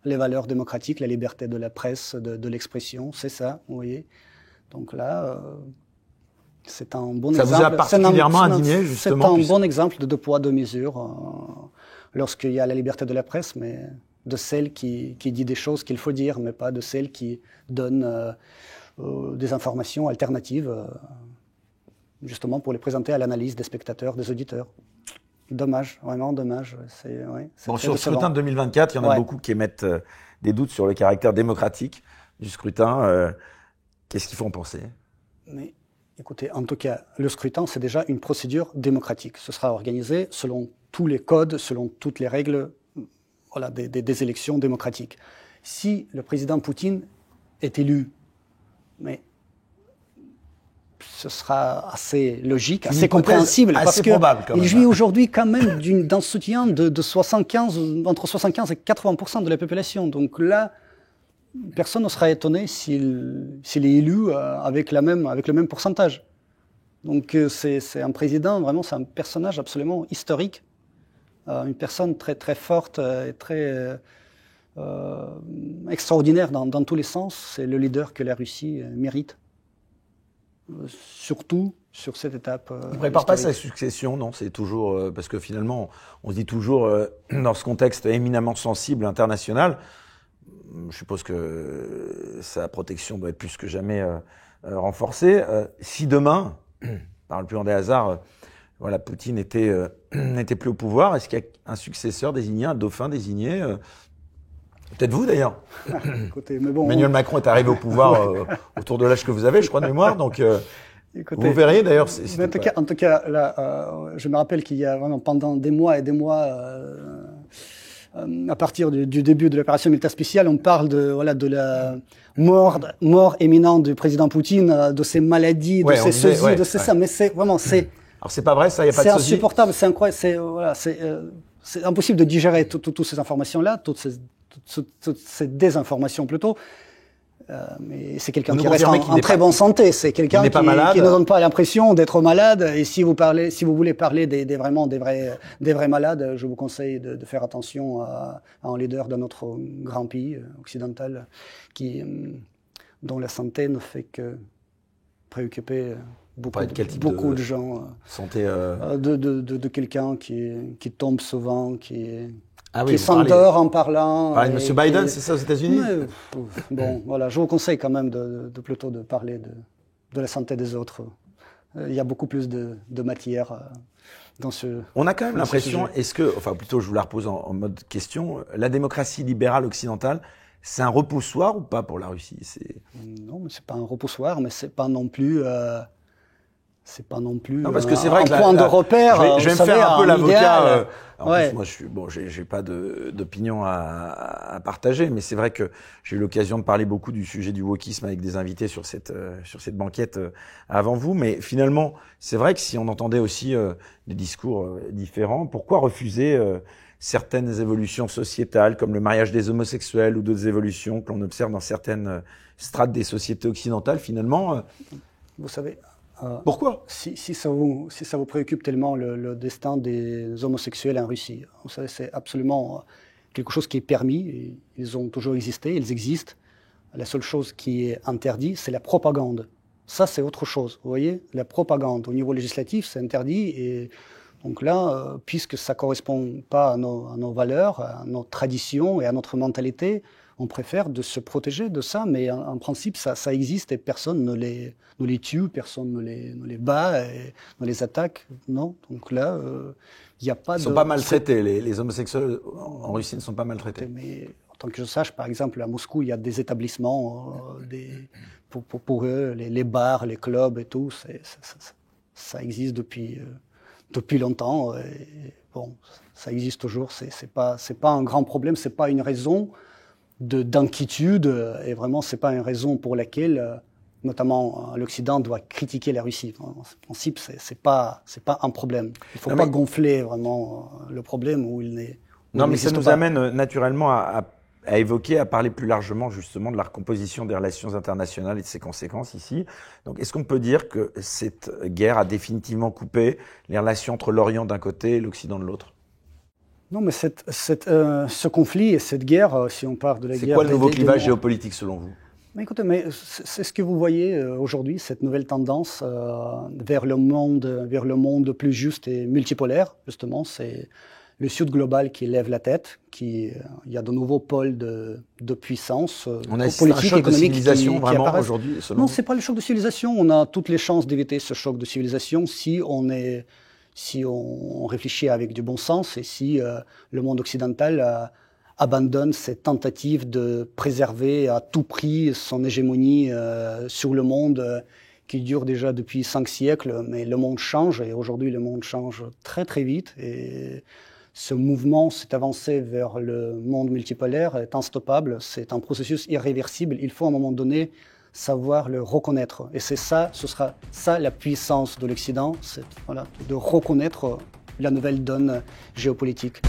les valeurs démocratiques, la liberté de la presse, de l'expression, c'est ça, vous voyez. Donc là, c'est un bon exemple. Ça vous a particulièrement indigné, justement. C'est un bon exemple de deux poids, deux mesures lorsqu'il y a la liberté de la presse, mais de celle qui dit des choses qu'il faut dire, mais pas de celle qui donne des informations alternatives, justement pour les présenter à l'analyse des spectateurs, des auditeurs. Dommage, vraiment dommage. Bon, sur le scrutin de 2024, il y en a beaucoup qui émettent des doutes sur le caractère démocratique du scrutin. Qu'est-ce qu'il faut en penser? Mais écoutez, en tout cas, le scrutin, c'est déjà une procédure démocratique. Ce sera organisé selon tous les codes, selon toutes les règles des élections démocratiques. Si le président Poutine est élu, mais ce sera assez logique, assez compréhensible, parce qu'il jouit aujourd'hui quand même d'un soutien de 75, entre 75 et 80% de la population. Donc là, personne ne sera étonné s'il est élu avec le même pourcentage. Donc c'est un président, vraiment, c'est un personnage absolument historique, une personne très très forte et très extraordinaire dans tous les sens. C'est le leader que la Russie mérite, surtout sur cette étape. On ne prépare pas sa succession, non? C'est toujours parce que finalement, on se dit toujours dans ce contexte éminemment sensible international. Je suppose que sa protection doit être plus que jamais renforcée. Si demain, par le plus grand des hasards, Poutine n'était plus au pouvoir, est-ce qu'il y a un successeur désigné, un dauphin désigné peut-être vous d'ailleurs. Écoutez, mais bon, Emmanuel Macron est arrivé au pouvoir autour de l'âge que vous avez, je crois de mémoire, donc écoutez, vous verriez d'ailleurs. En tout cas, là, je me rappelle qu'il y a vraiment pendant des mois et des mois, à partir du début de l'opération militaire spéciale, on parle de la mort imminente du président Poutine, de ses maladies, de ses sosie, de ça. Mais c'est vraiment, alors c'est pas vrai, ça, il y a pas de sosie. C'est insupportable, c'est incroyable, c'est impossible de digérer toutes ces informations-là, toutes ces désinformations plutôt. Mais c'est quelqu'un qui reste en très bonne santé. C'est quelqu'un qui ne donne pas l'impression d'être malade. Et si vous voulez parler des vrais malades, je vous conseille de faire attention à un leader d'un autre grand pays occidental dont la santé ne fait que préoccuper beaucoup de gens. Santé de quelqu'un qui tombe souvent, qui s'endort en parlant. M. Biden, c'est ça aux États-Unis? Bon, voilà, je vous conseille quand même plutôt de parler de la santé des autres. Il y a beaucoup plus de matière dans ce. On a quand même l'impression, plutôt je vous la repose en mode question, la démocratie libérale occidentale, c'est un repoussoir ou pas pour la Russie? Non, mais c'est pas un repoussoir, mais c'est pas non plus. Non, parce que c'est vrai un point de repère. Je vais me faire un peu l'avocat. En plus, moi, j'ai pas d'opinion à partager, mais c'est vrai que j'ai eu l'occasion de parler beaucoup du sujet du wokisme avec des invités sur cette banquette avant vous. Mais finalement, c'est vrai que si on entendait aussi des discours différents, pourquoi refuser certaines évolutions sociétales comme le mariage des homosexuels ou d'autres évolutions que l'on observe dans certaines strates des sociétés occidentales finalement? Vous savez. Pourquoi? Si ça vous préoccupe tellement le destin des homosexuels en Russie, vous savez, c'est absolument quelque chose qui est permis. Et ils ont toujours existé, ils existent. La seule chose qui est interdite, c'est la propagande. Ça, c'est autre chose. Vous voyez, la propagande au niveau législatif, c'est interdit. Et donc là, puisque ça correspond pas à nos valeurs, à nos traditions et à notre mentalité, on préfère de se protéger de ça, mais en principe, ça existe et personne ne les tue, personne ne les bat, et ne les attaque, non. Donc là, il n'y a pas de... Ils ne sont pas maltraités, les homosexuels en Russie ne sont pas maltraités. Mais en tant que je sache, par exemple, à Moscou, il y a des établissements pour eux, les bars, les clubs et tout, ça existe depuis longtemps. Et bon, ça existe toujours, c'est pas un grand problème, c'est pas une raison d'inquiétude, et vraiment, c'est pas une raison pour laquelle, notamment l'Occident, doit critiquer la Russie. En principe, c'est pas un problème. Il faut pas gonfler vraiment le problème où il n'est. Non, mais ça nous amène naturellement à à évoquer, à parler plus largement justement de la recomposition des relations internationales et de ses conséquences ici. Donc est-ce qu'on peut dire que cette guerre a définitivement coupé les relations entre l'Orient d'un côté et l'Occident de l'autre? Non, mais ce conflit et cette guerre, si on parle de la guerre... C'est quoi le nouveau clivage géopolitique selon vous? Mais écoutez, mais c'est ce que vous voyez aujourd'hui, cette nouvelle tendance vers le monde plus juste et multipolaire, justement. C'est le Sud global qui lève la tête, il y a de nouveaux pôles de puissance on a un choc de civilisation vraiment aujourd'hui, selon Non, vous? c'est pas le choc de civilisation. On a toutes les chances d'éviter ce choc de civilisation si on réfléchit avec du bon sens et si le monde occidental abandonne cette tentative de préserver à tout prix son hégémonie sur le monde qui dure déjà depuis 5 siècles. Mais le monde change et aujourd'hui le monde change très très vite. Et ce mouvement, cette avancée vers le monde multipolaire est instoppable. C'est un processus irréversible. Il faut à un moment donné savoir le reconnaître. Et c'est ça, ce sera ça la puissance de l'Occident, c'est de reconnaître la nouvelle donne géopolitique.